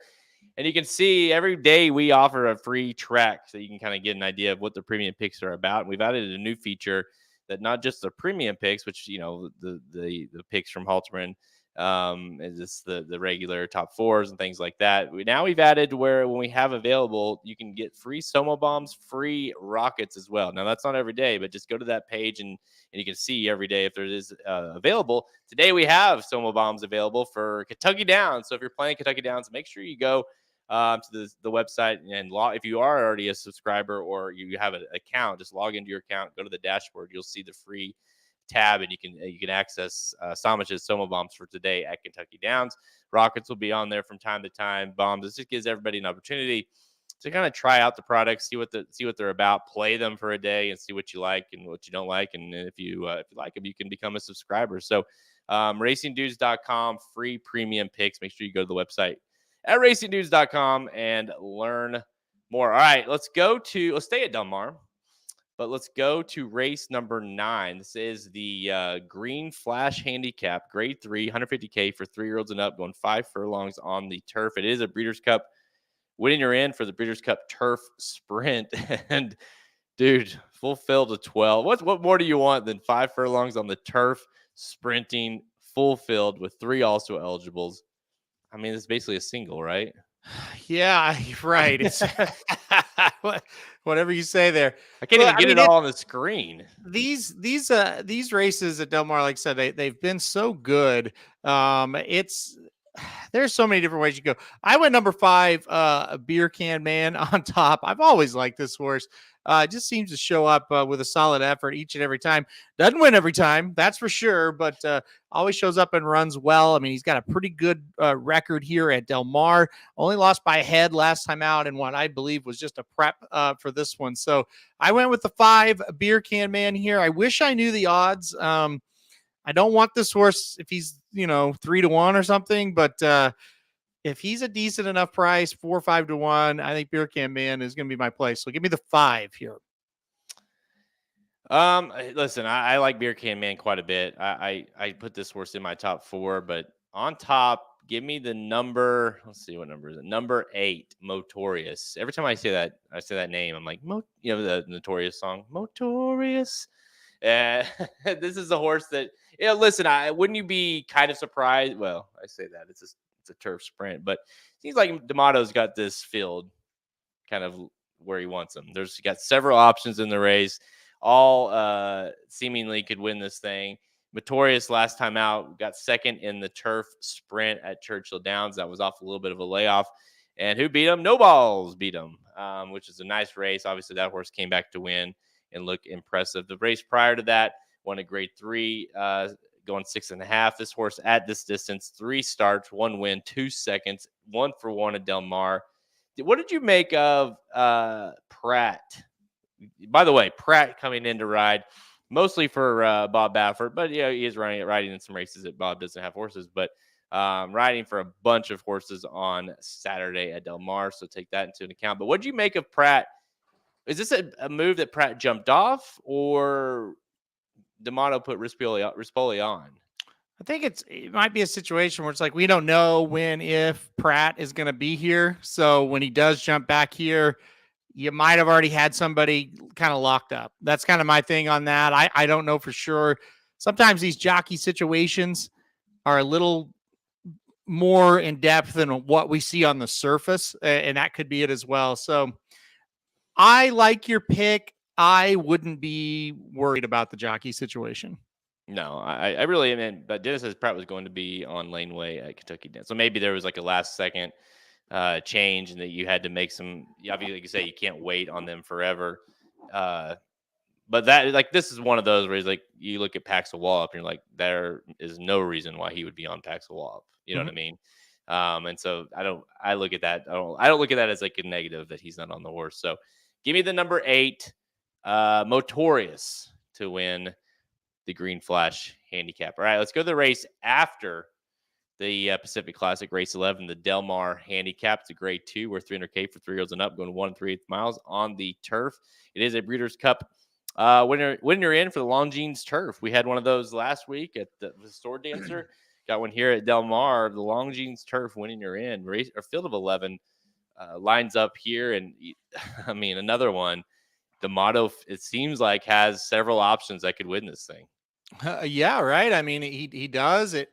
And you can see every day we offer a free track so you can kind of get an idea of what the premium picks are about. And we've added a new feature that not just the premium picks, which, the picks from Halterman, is just the regular top fours and things like that. We've added where when we have available, you can get free Somo bombs, free rockets as well. Now that's not every day, but just go to that page and you can see every day if there is available. Today we have Somo bombs available for Kentucky Downs. So if you're playing Kentucky Downs, make sure you go to the website and if you are already a subscriber or you have an account, just log into your account, go to the dashboard. You'll see the free tab, and you can access Samich's Soma bombs for today at Kentucky Downs. Rockets will be on there from time to time. Bombs. This just gives everybody an opportunity to kind of try out the products, see what they're about, play them for a day, and see what you like and what you don't like. And if you like them, you can become a subscriber. So, racingdudes.com, free premium picks. Make sure you go to the website at racingdudes.com and learn more. All right, let's stay at Del Mar. But let's go to race number 9. This is the Green Flash Handicap, grade 3, 150K for 3-year-olds and up, going 5 furlongs on the turf. It is a Breeders' Cup. Winning you're in for the Breeders' Cup Turf Sprint. And, dude, full fill to 12. What more do you want than 5 furlongs on the turf, sprinting, full filled with 3 also eligibles? I mean, it's basically a single, right? Yeah, right. It's whatever you say there. I can't even get it all on the screen. These races at Del Mar, like I said, they've been so good. There's so many different ways you go. I went number 5, a Beer Can Man on top. I've always liked this horse. Just seems to show up with a solid effort each and every time. Doesn't win every time, that's for sure, but always shows up and runs well. I mean, he's got a pretty good record here at Del Mar. Only lost by a head last time out in what I believe was just a prep for this one. So I went with the 5, Beer Can Man here. I wish I knew the odds. I don't want this horse if he's 3-1 or something, but if he's a decent enough price, 4 or 5-1, I think Beer Can Man is going to be my play. So give me the 5 here. Listen, I like Beer Can Man quite a bit. I put this horse in my top 4, but on top, give me the number. Let's see, what number is it? Number 8, Motorious. Every time I say that name, I'm like, the Notorious song, Motorious. This is a horse that, listen, wouldn't you be kind of surprised? Well, I say that it's a turf sprint, but it seems like D'Amato's got this field kind of where he wants them. There's got several options in the race, all seemingly could win this thing. Motorious last time out got second in the turf sprint at Churchill Downs. That was off a little bit of a layoff. And who beat him? No Balls beat him, which is a nice race. Obviously, that horse came back to win and look impressive. The race prior to that won a grade 3, going 6.5. This horse at this distance, 3 starts, 1 win, 2 seconds, 1 for 1 at Del Mar. What did you make of Pratt? By the way, Pratt coming in to ride mostly for Bob Baffert, but he is riding in some races that Bob doesn't have horses, but riding for a bunch of horses on Saturday at Del Mar. So take that into account. But what did you make of Pratt? Is this a move that Pratt jumped off, or D'Amato put Rispoli on? I think it might be a situation where it's like we don't know if Pratt is going to be here. So when he does jump back here, you might have already had somebody kind of locked up. That's kind of my thing on that. I don't know for sure. Sometimes these jockey situations are a little more in depth than what we see on the surface, and that could be it as well. So I like your pick. I wouldn't be worried about the jockey situation. No, I really am. But Dennis says Pratt was going to be on laneway at Kentucky Downs. So maybe there was like a last second change and that you had to make some. Obviously, like you say, you can't wait on them forever. But this is one of those where it's like you look at Paxel Wallop and you're like, there is no reason why he would be on Paxel Wallop. You know what I mean? And so I look at that. I don't look at that as like a negative that he's not on the horse. So give me the number 8, Motorious, to win the Green Flash handicap. All right, let's go to the race after the Pacific Classic, race 11, the Del Mar handicap. It's a grade 2, where 300K for 3-year-olds and up, going 1 3/8 miles on the turf. It is a Breeders' Cup When you're in for the Longines Turf, we had one of those last week at the Sword Dancer. Got one here at Del Mar. The Longines Turf, winning you're in. Race or field of 11 lines up here, and I mean another one. The motto, it seems like, has several options that could win this thing. Yeah, right. I mean, he does it.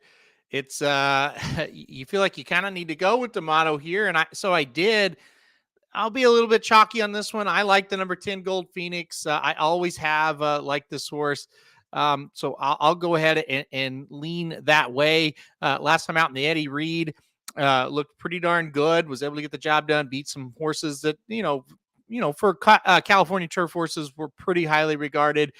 It's you feel like you kind of need to go with the motto here, and I did. I'll be a little bit chalky on this one. I like the number 10 Gold Phoenix. I always have liked this horse. So I'll go ahead and lean that way. Last time out in the Eddie Reed, looked pretty darn good. Was able to get the job done. Beat some horses that for California turf horses were pretty highly regarded.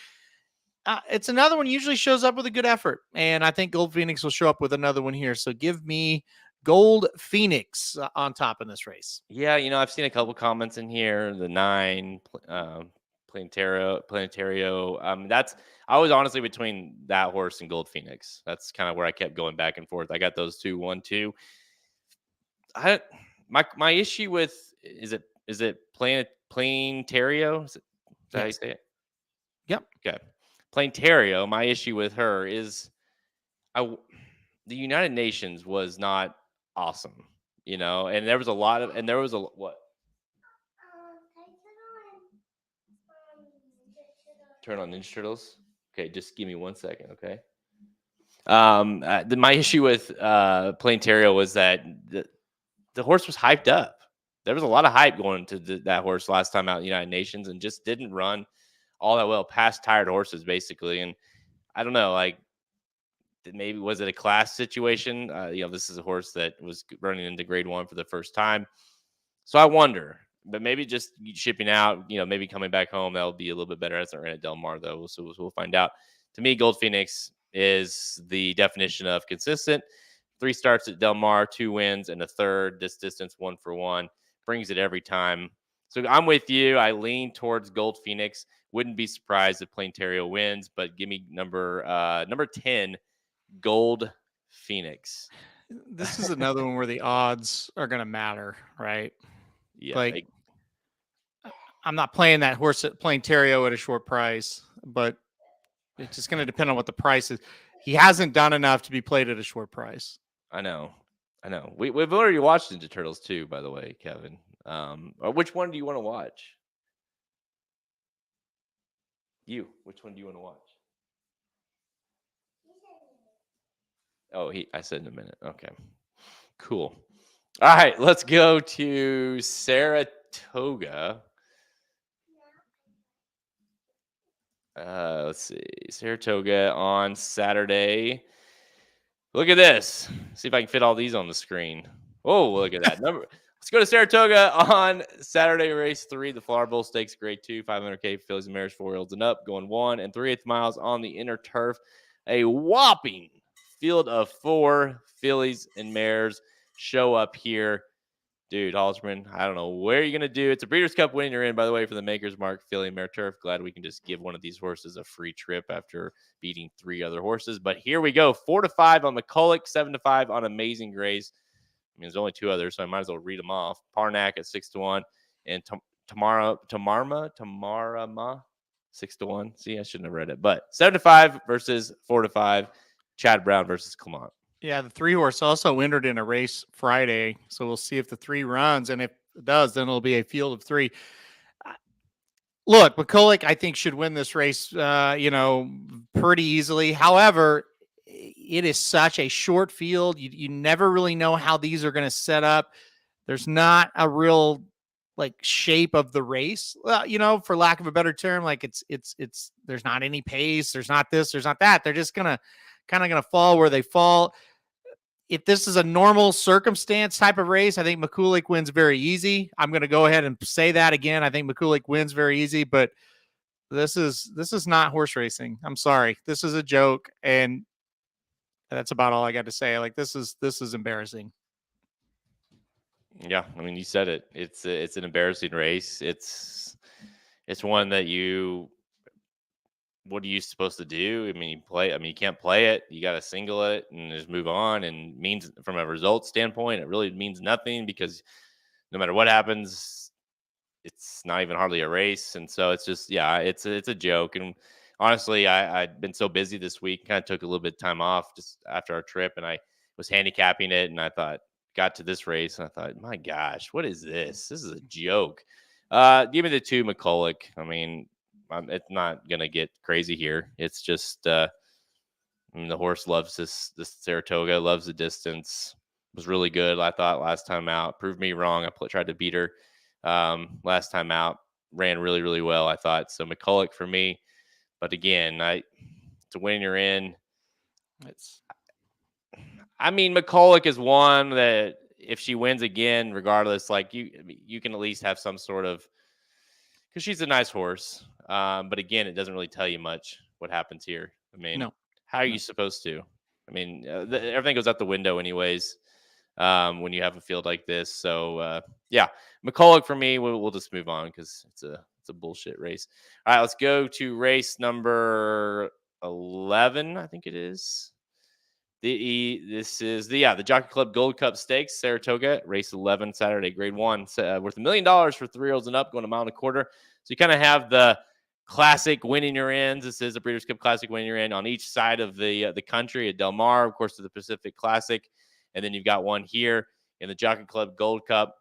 It's another one usually shows up with a good effort, and I think Gold Phoenix will show up with another one here. So give me Gold Phoenix on top in this race. Yeah, I've seen a couple comments in here. The 9, Planetario. I was honestly between that horse and Gold Phoenix. That's kind of where I kept going back and forth. I got those two, 1, 2. My issue with is it Planetario? Is that how you say it? Yep. Okay. Planetario. My issue with her is the United Nations was not awesome, and there was a lot of, and there was a what? Turn on Ninja Turtles. Okay, just give me 1 second, okay? My issue with Planetario was that the horse was hyped up. There was a lot of hype going to that horse last time out in the United Nations, and just didn't run all that well past tired horses, basically. And I don't know, like, maybe was it a class situation? This is a horse that was running into grade 1 for the first time. So I wonder, but maybe just shipping out, maybe coming back home, that'll be a little bit better. As I ran at Del Mar, though. So we'll find out. To me, Gold Phoenix is the definition of consistent. 3 starts at Del Mar, 2 wins, and a third. This distance, 1 for 1. Brings it every time. So I'm with you. I lean towards Gold Phoenix. Wouldn't be surprised if Planetario wins, but give me number 10, Gold Phoenix. This is another one where the odds are going to matter, right? Yeah. Like, I'm not playing that horse at Planetario at a short price, but it's just going to depend on what the price is. He hasn't done enough to be played at a short price. I know. We've already watched Ninja Turtles too, by the way, Kevin. Which one do you want to watch? Which one do you want to watch? Oh, I said in a minute. Okay, cool. All right, let's go to Saratoga. Let's see, Saratoga on Saturday. Look at this. See if I can fit all these on the screen. Oh, look at that number. Let's go to Saratoga on Saturday, race 3, the Flower Bowl Stakes, grade 2, 500K fillies and mares, 4-year-olds and up, going 1 3/8 miles on the inner turf. A whopping field of 4 fillies and mares show up here. Dude, Halterman, I don't know where you're going to do. It's a Breeders' Cup win you're in, by the way, for the Maker's Mark filly and mare turf. Glad we can just give one of these horses a free trip after beating 3 other horses. But here we go. 4-5 on McCulloch, 7-5 on Amazing Grace. I mean, there's only 2 others, so I might as well read them off. Parnack at 6-1, and Tamarama 6-1. See, I shouldn't have read it, but 7-5 versus 4-5. Chad Brown versus Clement. Yeah, the 3 horse also entered in a race Friday, so we'll see if the 3 runs, and if it does, then it'll be a field of 3. Look, McCulloch, I think, should win this race, pretty easily. However, it is such a short field. You never really know how these are going to set up. There's not a real shape of the race, for lack of a better term. Like it's there's not any pace. There's not this, there's not that. They're just kind of gonna fall where they fall. If this is a normal circumstance type of race, I think McCulloch wins very easy. I'm going to go ahead and say that again. I think McCulloch wins very easy, but this is not horse racing. I'm sorry. This is a joke, and that's about all I got to say. Like, this is embarrassing. Yeah, I mean, you said it. It's an embarrassing race. It's one that what are you supposed to do? I mean, you can't play it. You got to single it and just move on. And means, from a result standpoint, it really means nothing, because no matter what happens, it's not even hardly a race. And so it's just, yeah, it's a joke. And honestly, I'd been so busy this week, kind of took a little bit of time off just after our trip, and I was handicapping it, and I thought, got to this race, and I thought, my gosh, what is this? This is a joke. Give me the 2 McCulloch. I mean, it's not gonna get crazy here. It's just, I mean, the horse loves this Saratoga, loves the distance. Was really good, I thought, last time out. Proved me wrong. Tried to beat her last time out. Ran really, really well, I thought. So McCulloch for me. But again, to win you're in. I mean, McCulloch is one that if she wins again, regardless, like you can at least have some sort of, because she's a nice horse. But again, it doesn't really tell you much what happens here. I mean, No. how are you supposed to? I mean, everything goes out the window anyways when you have a field like this. So, yeah, McCulloch for me, we'll just move on because it's a bullshit race. All right, let's go to race number 11, I think it is. This is the Jockey Club Gold Cup Stakes, Saratoga, race 11, Saturday, grade 1, worth $1 million for 3-year-olds and up, going a mile and a quarter. So you kind of have the classic winning your ends. This is a Breeders' Cup Classic winning your end on each side of the country. At Del Mar, of course, to the Pacific Classic, and then you've got one here in the Jockey Club Gold Cup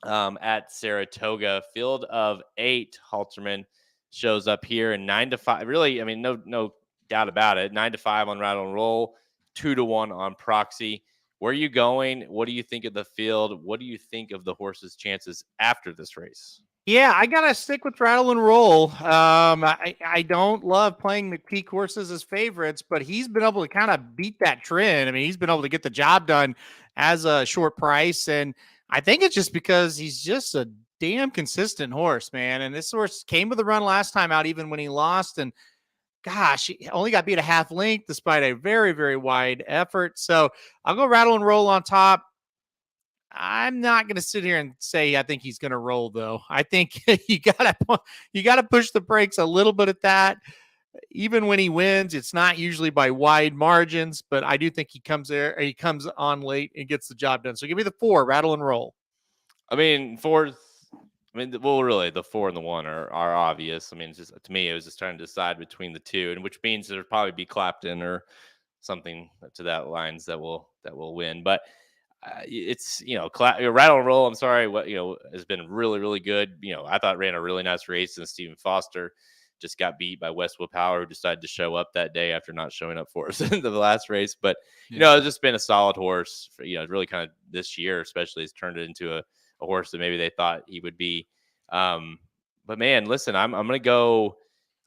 at Saratoga. Field of 8 Halterman shows up here, and 9-5. Really, I mean, no doubt about it. 9-5 on Rattle and Roll. 2-1 on Proxy. Where are you going? What do you think of the field? What do you think of the horse's chances after this race? Yeah, I gotta stick with Rattle and Roll. I don't love playing McPeak horses as favorites, but he's been able to kind of beat that trend. I mean, he's been able to get the job done as a short price, and I think it's just because he's just a damn consistent horse, man. And this horse came with a run last time out, even when he lost, and gosh, he only got beat a half length despite a very, very wide effort. So I'll go Rattle and Roll on top. I'm not going to sit here and say I think he's going to roll, though. I think you gotta push the brakes a little bit at that. Even when he wins, it's not usually by wide margins, but I do think he comes on late and gets the job done. So give me the 4, Rattle and Roll. I mean, really, the 4 and the 1 are obvious. I mean, it's just, to me, it was just trying to decide between the 2, and which means there'll probably be Clapton or something to that lines that will win. But it's Rattle and Roll. I'm sorry, what has been really, really good. I thought ran a really nice race, and Stephen Foster just got beat by Westwood Power, who decided to show up that day after not showing up for us in the last race. But it's just been a solid horse. Really kind of this year, especially, has turned it into a horse that maybe they thought he would be. But man, listen, I'm gonna go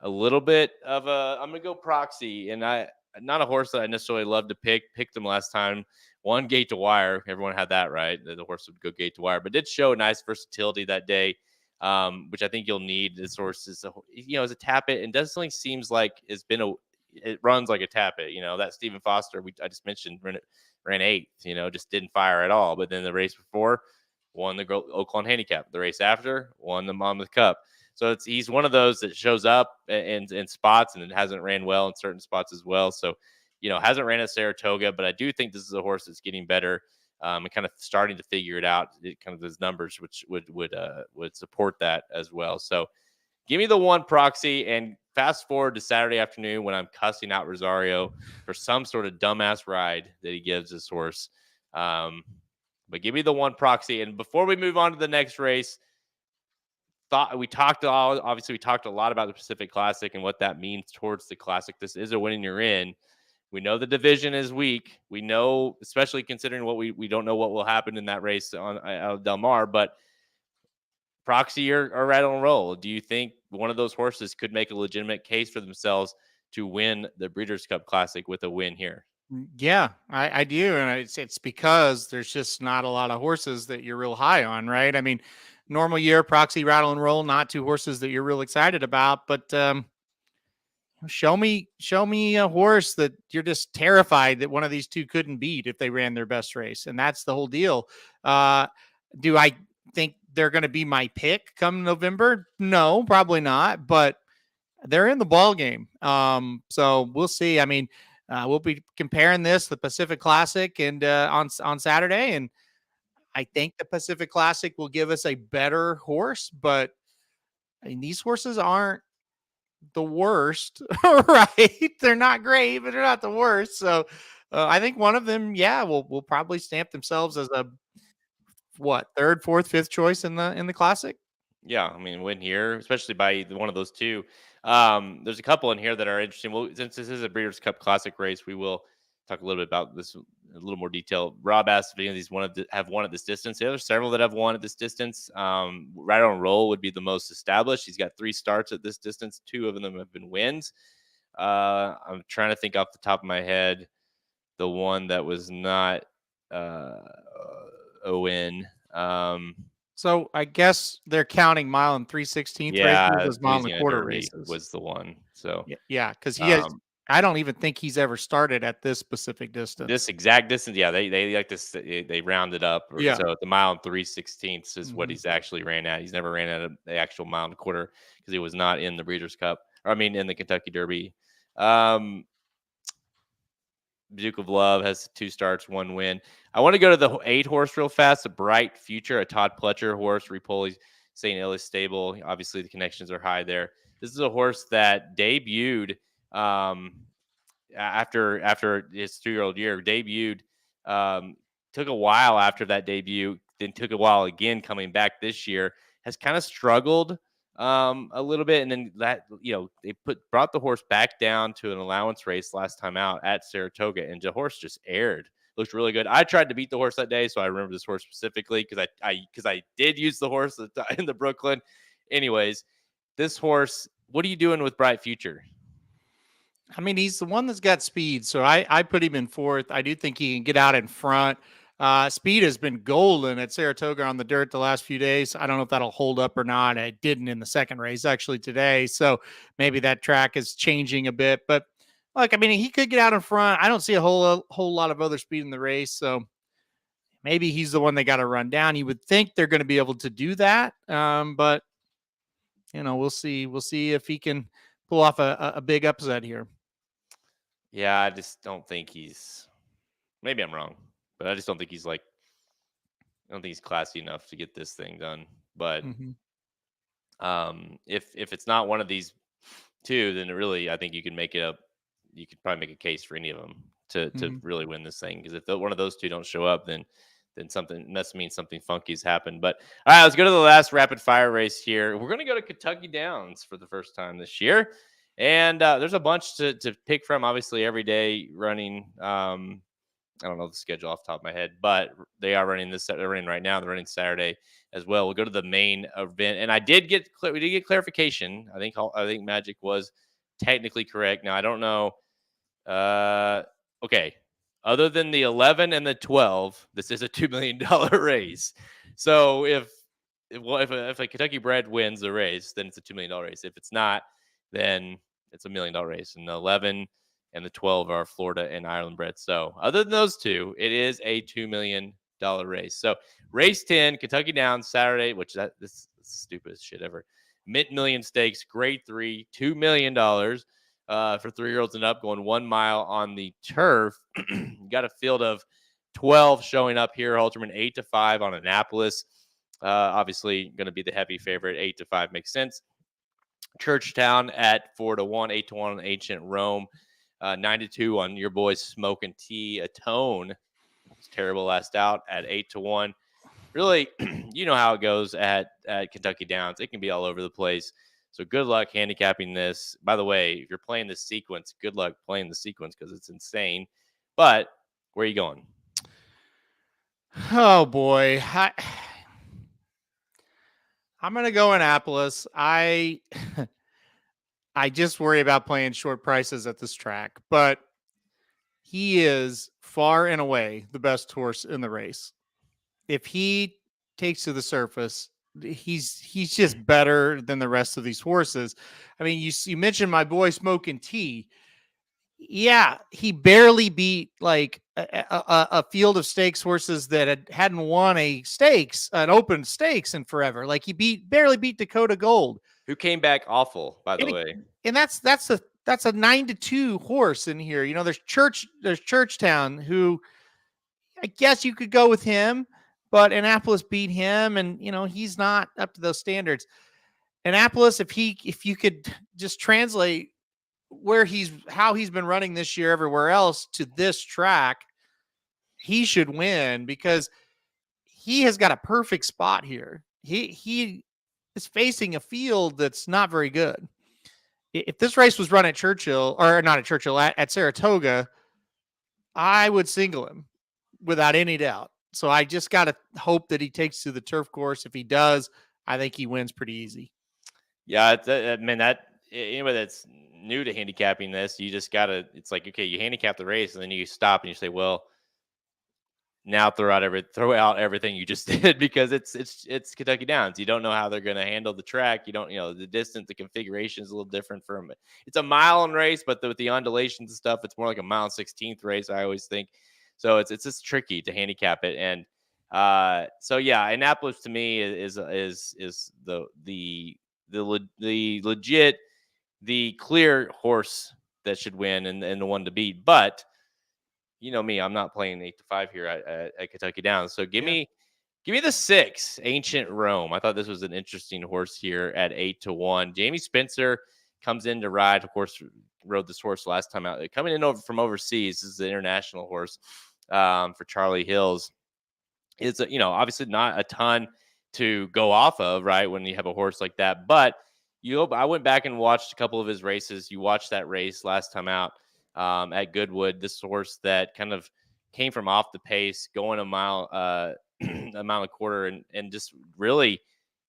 a little bit of I'm gonna go Proxy, and not a horse that I necessarily love to pick. Picked him last time. One gate to wire. Everyone had that right. The horse would go gate to wire, but did show nice versatility that day, which I think you'll need. This horse is as a Tappet, and definitely seems like it runs like a Tappet. That Stephen Foster I just mentioned ran 8th. Just didn't fire at all. But then the race before, won the Oaklawn Handicap. The race after, won the Monmouth Cup. So he's one of those that shows up in spots, and it hasn't ran well in certain spots as well. So, hasn't ran at Saratoga, but I do think this is a horse that's getting better and kind of starting to figure it out. Kind of those numbers, which would support that as well. So, give me the 1 Proxy, and fast forward to Saturday afternoon when I'm cussing out Rosario for some sort of dumbass ride that he gives this horse. But give me the 1 Proxy. And before we move on to the next race, we talked a lot about the Pacific Classic and what that means towards the Classic. This is a winning you're in. We know the division is weak. We know, especially considering what we don't know what will happen in that race on Del Mar, but Proxy or Rattle and Roll, do you think one of those horses could make a legitimate case for themselves to win the Breeders' Cup Classic with a win here? Yeah, I do. And it's because there's just not a lot of horses that you're real high on, right? I mean, normal year, Proxy, Rattle and Roll, not 2 horses that you're real excited about, but show me a horse that you're just terrified that one of these 2 couldn't beat if they ran their best race. And that's the whole deal. Do I think they're going to be my pick come November? No, probably not, but they're in the ball game. So we'll see. I mean, we'll be comparing this, the Pacific Classic, and on Saturday, and I think the Pacific Classic will give us a better horse, but I mean, these horses aren't the worst, right? They're not great, but they're not the worst. So I think one of them, will probably stamp themselves as a third, fourth, fifth choice in the classic. Yeah, I mean, win here, especially by one of those two. There's a couple in here that are interesting. Well, since this is a Breeders' Cup Classic race, we will talk a little bit about this in a little more detail. Rob asked if any of these have won at this distance. There's several that have won at this distance. Right on Roll would be the most established. He's got 3 starts at this distance. 2 of them have been wins. I'm trying to think off the top of my head the one that was not a win. So I guess they're counting mile and 3/16 races Yeah, as mile and a Louisiana quarter Derby races. was the one. So, Yeah, because he has. um, I don't even think he's ever started at this specific this distance. exact distance, yeah, they like this. They round it up, Yeah. so the mile and 3/16 is what Mhm. he's actually ran at. He's never ran at the actual mile and a quarter because he was not in the Breeders' Cup. Or I mean, in the Kentucky Derby. Um, Duke of Love has 2 starts, 1 win. I want to go to the 8 horse real fast. A Bright Future, a Todd Pletcher horse. Repoli St. Ellis stable. Obviously, the connections are high there. This is a horse that debuted um, after his 2-year-old year. Debuted, um, took a while after that debut, then took a while again coming back this year. Has kind of struggled a little bit, and then they brought the horse back down to an allowance race last time out at Saratoga, and the horse just aired. Looked really good. I tried to beat the horse that day, so I remember this horse specifically because I did use the horse in the Brooklyn. Anyways, this horse, what are you doing with Bright Future? I mean, he's the one that's got speed, so I put him in fourth. I do think he can get out in front. Speed has been golden at Saratoga on the dirt the last few days. I don't know if that'll hold up or not. It didn't in the second race actually today, so maybe that track is changing a bit. But look, I mean, he could get out in front. I don't see a whole lot of other speed in the race, so maybe he's the one they got to run down. You would think they're going to be able to do that, but we'll see. We'll see if he can pull off a big upset here. Yeah, I just don't think he's. Maybe I'm wrong, but I just don't think he's like. I don't think he's classy enough to get this thing done. But Mm-hmm. if it's not one of these two, then really I think you can make it up. You could probably make a case for any of them to Mm-hmm. really win this thing. Because if one of those two don't show up, then something must mean something funky's happened. But all right, let's go to the last rapid fire race here. We're gonna go to Kentucky Downs for the first time this year. And there's a bunch to pick from. Obviously, every day running. I don't know the schedule off the top of my head, but they are running this. They're running right now. They're running Saturday as well. We'll go to the main event, and we did get clarification. I think Magic was technically correct. Now I don't know. Okay. Other than the 11 and the 12, this is a $2 million race. So if a Kentucky bred wins the race, then it's a $2 million race. If it's not, then it's $1 million race. And the 11 and the 12 are Florida and Ireland bred. So other than those two, it is a $2 million race. So race 10, Kentucky Downs Saturday, which this is the stupidest shit ever. Mint Million Stakes, grade 3, $2 million for 3-year-olds and up, going 1 mile on the turf. You got a field of 12 showing up here. Halterman 8-5 on Annapolis. Obviously, going to be the heavy favorite. 8-5 makes sense. Churchtown at 4-1, 8-1 on Ancient Rome, 9-2 on your boys Smoke and Tea. Atone was terrible last out at 8-1. Really, you know how it goes at Kentucky Downs. It can be all over the place. So good luck handicapping this. By the way, if you're playing this sequence, good luck playing the sequence because it's insane. But where are you going? Oh boy, I'm gonna go Annapolis. I just worry about playing short prices at this track, but he is far and away the best horse in the race. If he takes to the surface, he's just better than the rest of these horses. I mean, you mentioned my boy Smoking Tea. Yeah, he barely beat like a field of stakes horses that hadn't won an open stakes in forever. Like he barely beat Dakota Gold, Who came back awful, by the and, way. and that's a 9-2 horse in here. There's Churchtown, who I guess you could go with him, but Annapolis beat him, and he's not up to those standards. Annapolis, if you could just translate how he's been running this year everywhere else to this track, he should win because he has got a perfect spot here. He is facing a field that's not very good. If this race was run at Churchill, or not at Churchill, at Saratoga, I would single him without any doubt. So I just got to hope that he takes to the turf course. If he does, I think he wins pretty easy. Yeah, anybody that's new to handicapping this, you just gotta. It's like, okay, you handicap the race, and then you stop and you say, well, now throw out everything you just did, because it's Kentucky Downs. You don't know how they're going to handle the track. You don't, the distance, the configuration is a little different from it. It's a mile and race, but with the undulations and stuff, it's more like a mile and 16th race, I always think. So it's just tricky to handicap it. And so yeah, Annapolis to me is the legit, the clear horse that should win, and the one to beat. But you know me, I'm not playing 8-5 here at Kentucky Downs. So give me the 6, Ancient Rome. I thought this was an interesting horse here at 8-1. Jamie Spencer comes in to ride. Of course, rode this horse last time out. Coming in from overseas. This is the international horse for Charlie Hills. It's obviously not a ton to go off of, right, when you have a horse like that. But I went back and watched a couple of his races. You watched that race last time out at Goodwood. This horse that kind of came from off the pace, going a mile, a mile and a quarter, and just really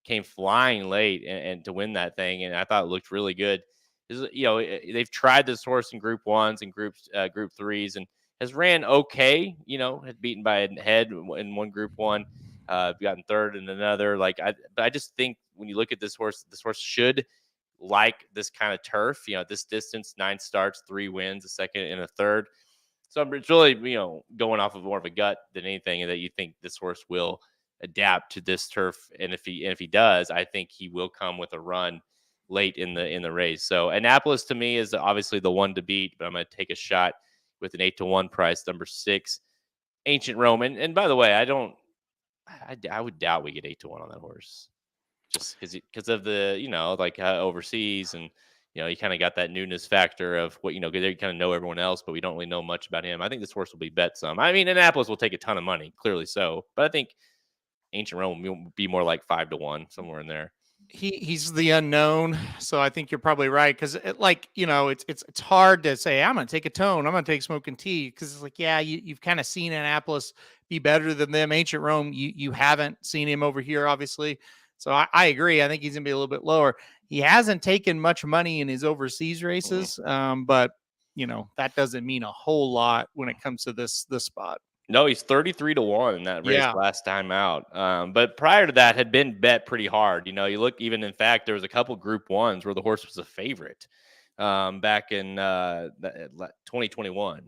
came flying late and to win that thing. And I thought it looked really good. They've tried this horse in Group 1s and Group 3s, and has ran okay. Had beaten by a head in one Group 1, gotten third in another. But I just think when you look at this horse should like this kind of turf. This distance, 9 starts, 3 wins, a second and a third. So it's really, going off of more of a gut than anything, and that you think this horse will adapt to this turf. And if he does, I think he will come with a run late in the race. So Annapolis to me is obviously the one to beat, but I'm going to take a shot with an 8-1 price, number 6, Ancient Rome. And by the way, I would doubt we get 8-1 on that horse, just because of the overseas, and you kind of got that newness factor of what they kind of know everyone else, but we don't really know much about him. I think this horse will be bet some. I mean, Annapolis will take a ton of money, clearly so, but I think Ancient Rome will be more like 5-1, somewhere in there. He's the unknown, so I think you're probably right, because it's hard to say I'm going to take a tone, I'm going to take Smoking Tea, because it's like, yeah, you've kind of seen Annapolis be better than them. Ancient Rome, you haven't seen him over here, obviously. So I agree. I think he's going to be a little bit lower. He hasn't taken much money in his overseas races, but that doesn't mean a whole lot when it comes to this spot. No, he's 33-1 in that race last time out. But prior to that, had been bet pretty hard. You look, even in fact, there was a couple Group 1s where the horse was a favorite back in 2021.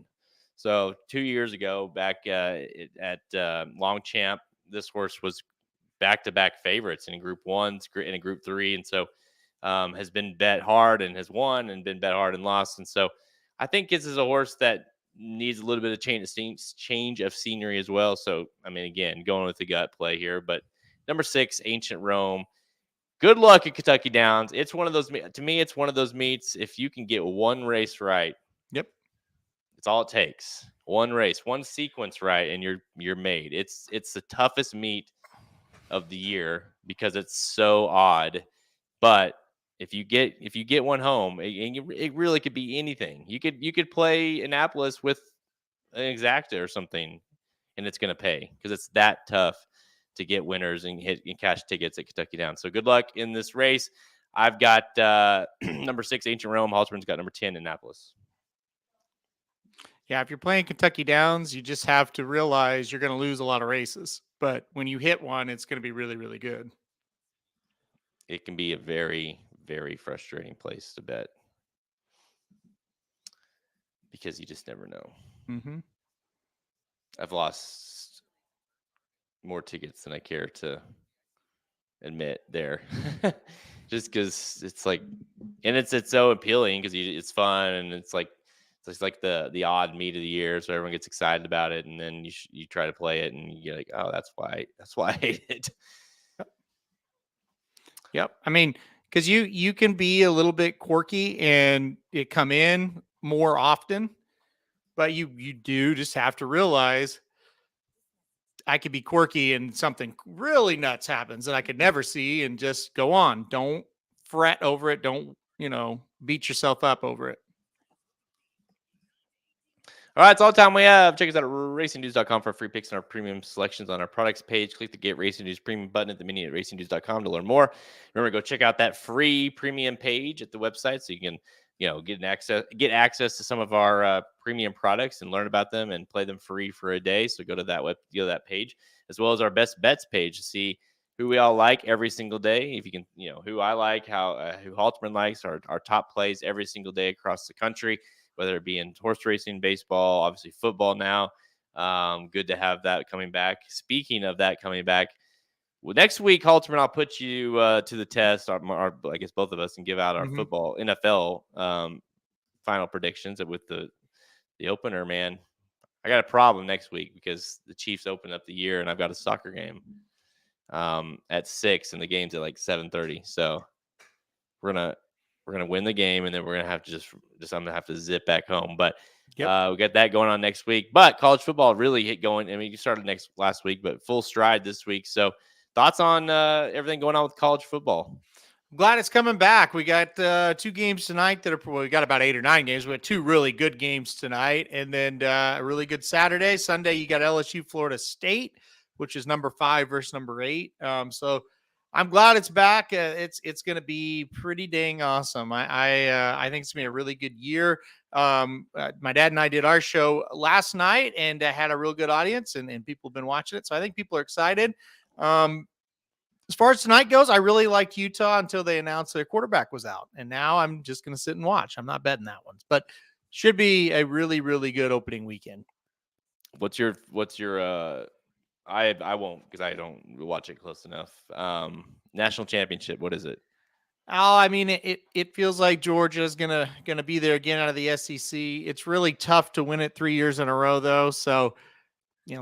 So 2 years ago, back at Longchamp, this horse was back-to-back favorites in Group 1s and in Group 3, and so has been bet hard and has won, and been bet hard and lost. And so I think this is a horse that needs a little bit of change of scenery as well. So, I mean, again, going with the gut play here, but number 6, Ancient Rome. Good luck at Kentucky Downs. It's one of those, to me, it's one of those meets. If you can get one race right, it's all it takes. One race, one sequence right, and you're made. It's the toughest meet of the year because it's so odd. But if you get one home, it really could be anything. You could play Annapolis with an exacta or something, and it's going to pay, because it's that tough to get winners and hit and cash tickets at Kentucky Downs. So good luck in this race. I've got number 6, Ancient Rome. Halterman's got number 10, Annapolis. Yeah, if you're playing Kentucky Downs, you just have to realize you're going to lose a lot of races. But when you hit one, it's going to be really, really good. It can be a very, very frustrating place to bet, because you just never know. Mm-hmm. I've lost more tickets than I care to admit there, just because it's like, and it's so appealing because it's fun, and it's like So it's like the odd meet of the year, so everyone gets excited about it, and then you try to play it, and you're like, oh, that's why I hate it. Yep. I mean, because you can be a little bit quirky and it come in more often, but you do just have to realize I could be quirky and something really nuts happens that I could never see, and just go on. Don't fret over it. Don't, beat yourself up over it. All right, it's all the time we have. Check us out at racingnews.com for free picks and our premium selections on our products page. Click the Get Racing News premium button at the menu at racingnews.com to learn more. Remember, go check out that free premium page at the website so you can, get access to some of our premium products and learn about them and play them free for a day. So go to that page, as well as our best bets page to see who we all like every single day. If you can, who I like, who Halterman likes, our top plays every single day across the country, whether it be in horse racing, baseball, obviously football now. Good to have that coming back. Speaking of that coming back, next week, Halterman, I'll put you to the test. I guess both of us can give out our football NFL final predictions with the opener. Man, I got a problem next week because the Chiefs open up the year, and I've got a soccer game at 6, and the game's at like 7:30. So we're gonna win the game, and then we're gonna have to I'm gonna have to zip back home. But we got that going on next week. But college football really hit going. I mean, you started last week, but full stride this week. So thoughts on everything going on with college football? Glad it's coming back. We got 2 games tonight we got about 8 or 9 games. We had 2 really good games tonight, and then a really good Saturday. Sunday, you got LSU, Florida State, which is number 5 versus number 8. So I'm glad it's back. It's going to be pretty dang awesome. I think it's going to be a really good year. My dad and I did our show last night and had a real good audience, and people have been watching it. So I think people are excited. As far as tonight goes, I really liked Utah until they announced their quarterback was out. And now I'm just going to sit and watch. I'm not betting that one, but should be a really, really good opening weekend. What's your I won't, because I don't watch it close enough. National championship, what is it? Oh, I mean, it feels like Georgia's gonna be there again out of the SEC. It's really tough to win it 3 years in a row, though. So,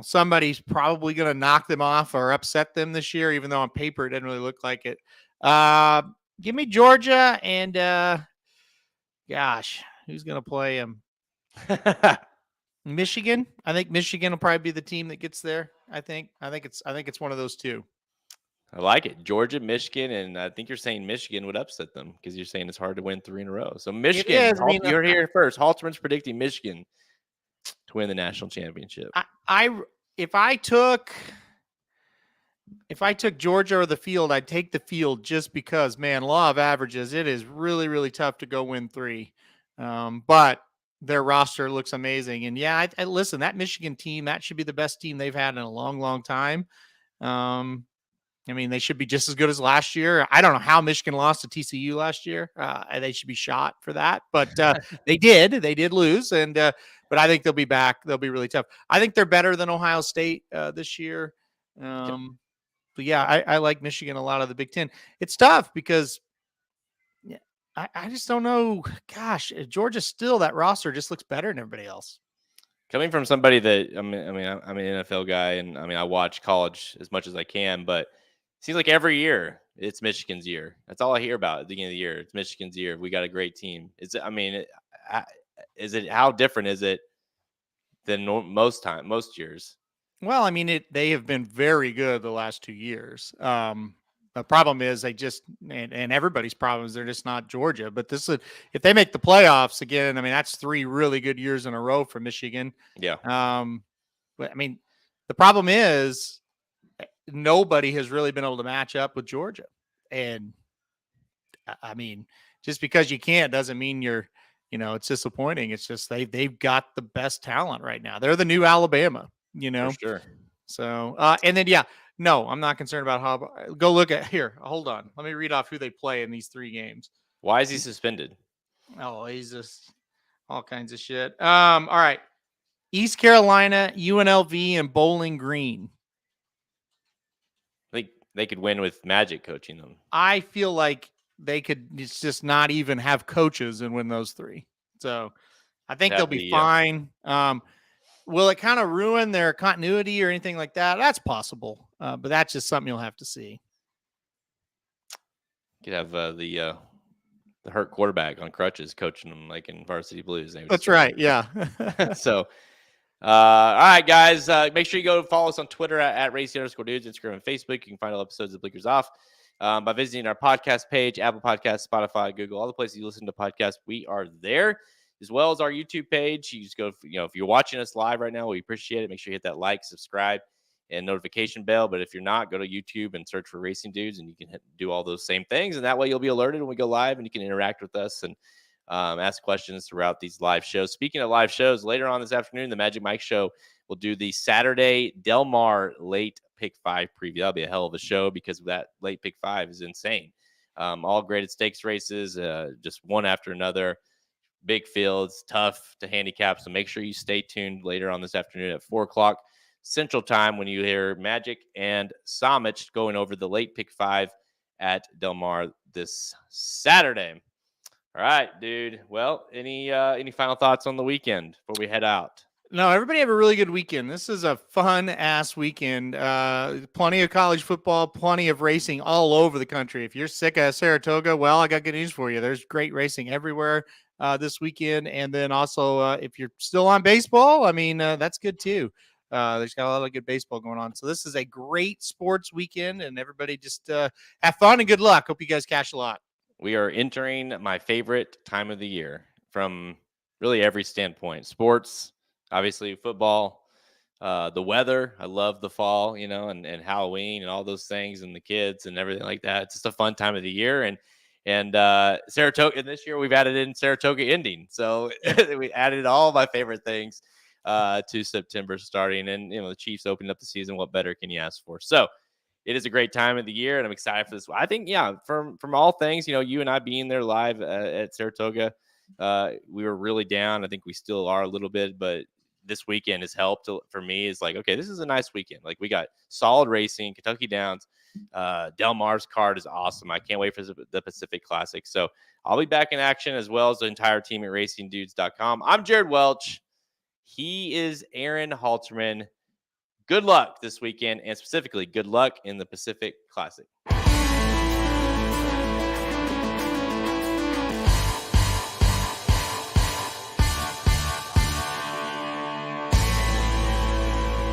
somebody's probably gonna knock them off or upset them this year, even though on paper it didn't really look like it. Give me Georgia, and gosh, who's gonna play them? Michigan. I think Michigan will probably be the team that gets there. I think it's one of those two. I like it. Georgia, Michigan, and I think you're saying Michigan would upset them because you're saying it's hard to win 3 in a row. So Michigan, you're here first. Halterman's predicting Michigan to win the national championship. If I took Georgia or the field, I'd take the field just because, man, law of averages, it is really, really tough to go win 3. But their roster looks amazing. And yeah, I listen, that Michigan team, that should be the best team they've had in a long, long time. I mean, they should be just as good as last year. I don't know how Michigan lost to TCU last year. They should be shot for that, but they did lose. And, but I think they'll be back. They'll be really tough. I think they're better than Ohio State this year. But yeah, I like Michigan a lot of the Big Ten. It's tough because I just don't know. Gosh, Georgia still, that roster just looks better than everybody else. Coming from somebody that I'm an NFL guy, and I watch college as much as I can, but it seems like every year it's Michigan's year. That's all I hear about at the beginning of the year. It's Michigan's year. We got a great team. How different is it than most years? Well, I mean, they have been very good the last 2 years. The problem is they just, and everybody's problem is they're just not Georgia. But if they make the playoffs again, I mean, that's 3 really good years in a row for Michigan. Yeah. But I mean, the problem is nobody has really been able to match up with Georgia. And I mean, just because you can't doesn't mean it's disappointing. It's just they've got the best talent right now. They're the new Alabama, For sure. So, and then, no, I'm not concerned about how. Go look at here. Hold on. Let me read off who they play in these 3 games. Why is he suspended? Oh, he's just all kinds of shit. All right. East Carolina, UNLV, and Bowling Green. I think they could win with Magic coaching them. I feel like they could just not even have coaches and win those 3. So I think they'll be fine. Will it kind of ruin their continuity or anything like that? That's possible, but that's just something you'll have to see. You could have the hurt quarterback on crutches coaching them like in Varsity Blues. That's right. Yeah. So, all right, guys, make sure you go follow us on Twitter at @Racing_Dudes, Instagram and Facebook. You can find all episodes of Blinkers Off by visiting our podcast page, Apple Podcasts, Spotify, Google, all the places you listen to podcasts. We are there, as well as our YouTube page. You just go, if you're watching us live right now, we appreciate it. Make sure you hit that like, subscribe, and notification bell. But if you're not, go to YouTube and search for Racing Dudes, and you can do all those same things. And that way you'll be alerted when we go live, and you can interact with us and ask questions throughout these live shows. Speaking of live shows, later on this afternoon, the Magic Mike Show will do the Saturday Del Mar late pick 5 preview. That'll be a hell of a show because that late pick 5 is insane. All graded stakes races, just one after another. Big fields, tough to handicap. So make sure you stay tuned later on this afternoon at 4 o'clock Central Time when you hear Magic and Samich going over the late pick 5 at Del Mar this Saturday. All right, dude. Well, any final thoughts on the weekend before we head out? No, everybody have a really good weekend. This is a fun ass weekend. Plenty of college football, plenty of racing all over the country. If you're sick of Saratoga, well, I got good news for you. There's great racing everywhere this weekend. And then also, if you're still on baseball, I mean, that's good too. There's got a lot of good baseball going on. So this is a great sports weekend, and everybody just have fun and good luck. Hope you guys cash a lot. We are entering my favorite time of the year from really every standpoint. Sports, obviously football, the weather. I love the fall, and Halloween and all those things and the kids and everything like that. It's just a fun time of the year. And Saratoga, and this year we've added in Saratoga ending. So we added all my favorite things to September starting. And, the Chiefs opened up the season. What better can you ask for? So it is a great time of the year, and I'm excited for this. I think, from all things, you and I being there live at Saratoga, we were really down. I think we still are a little bit, but this weekend has helped for me. Is like, okay, this is a nice weekend. Like, we got solid racing, Kentucky Downs. Del Mar's card is awesome. I can't wait for the Pacific Classic. So I'll be back in action, as well as the entire team at racingdudes.com. I'm Jared Welch. He is Aaron Halterman. Good luck this weekend, and specifically good luck in the Pacific Classic.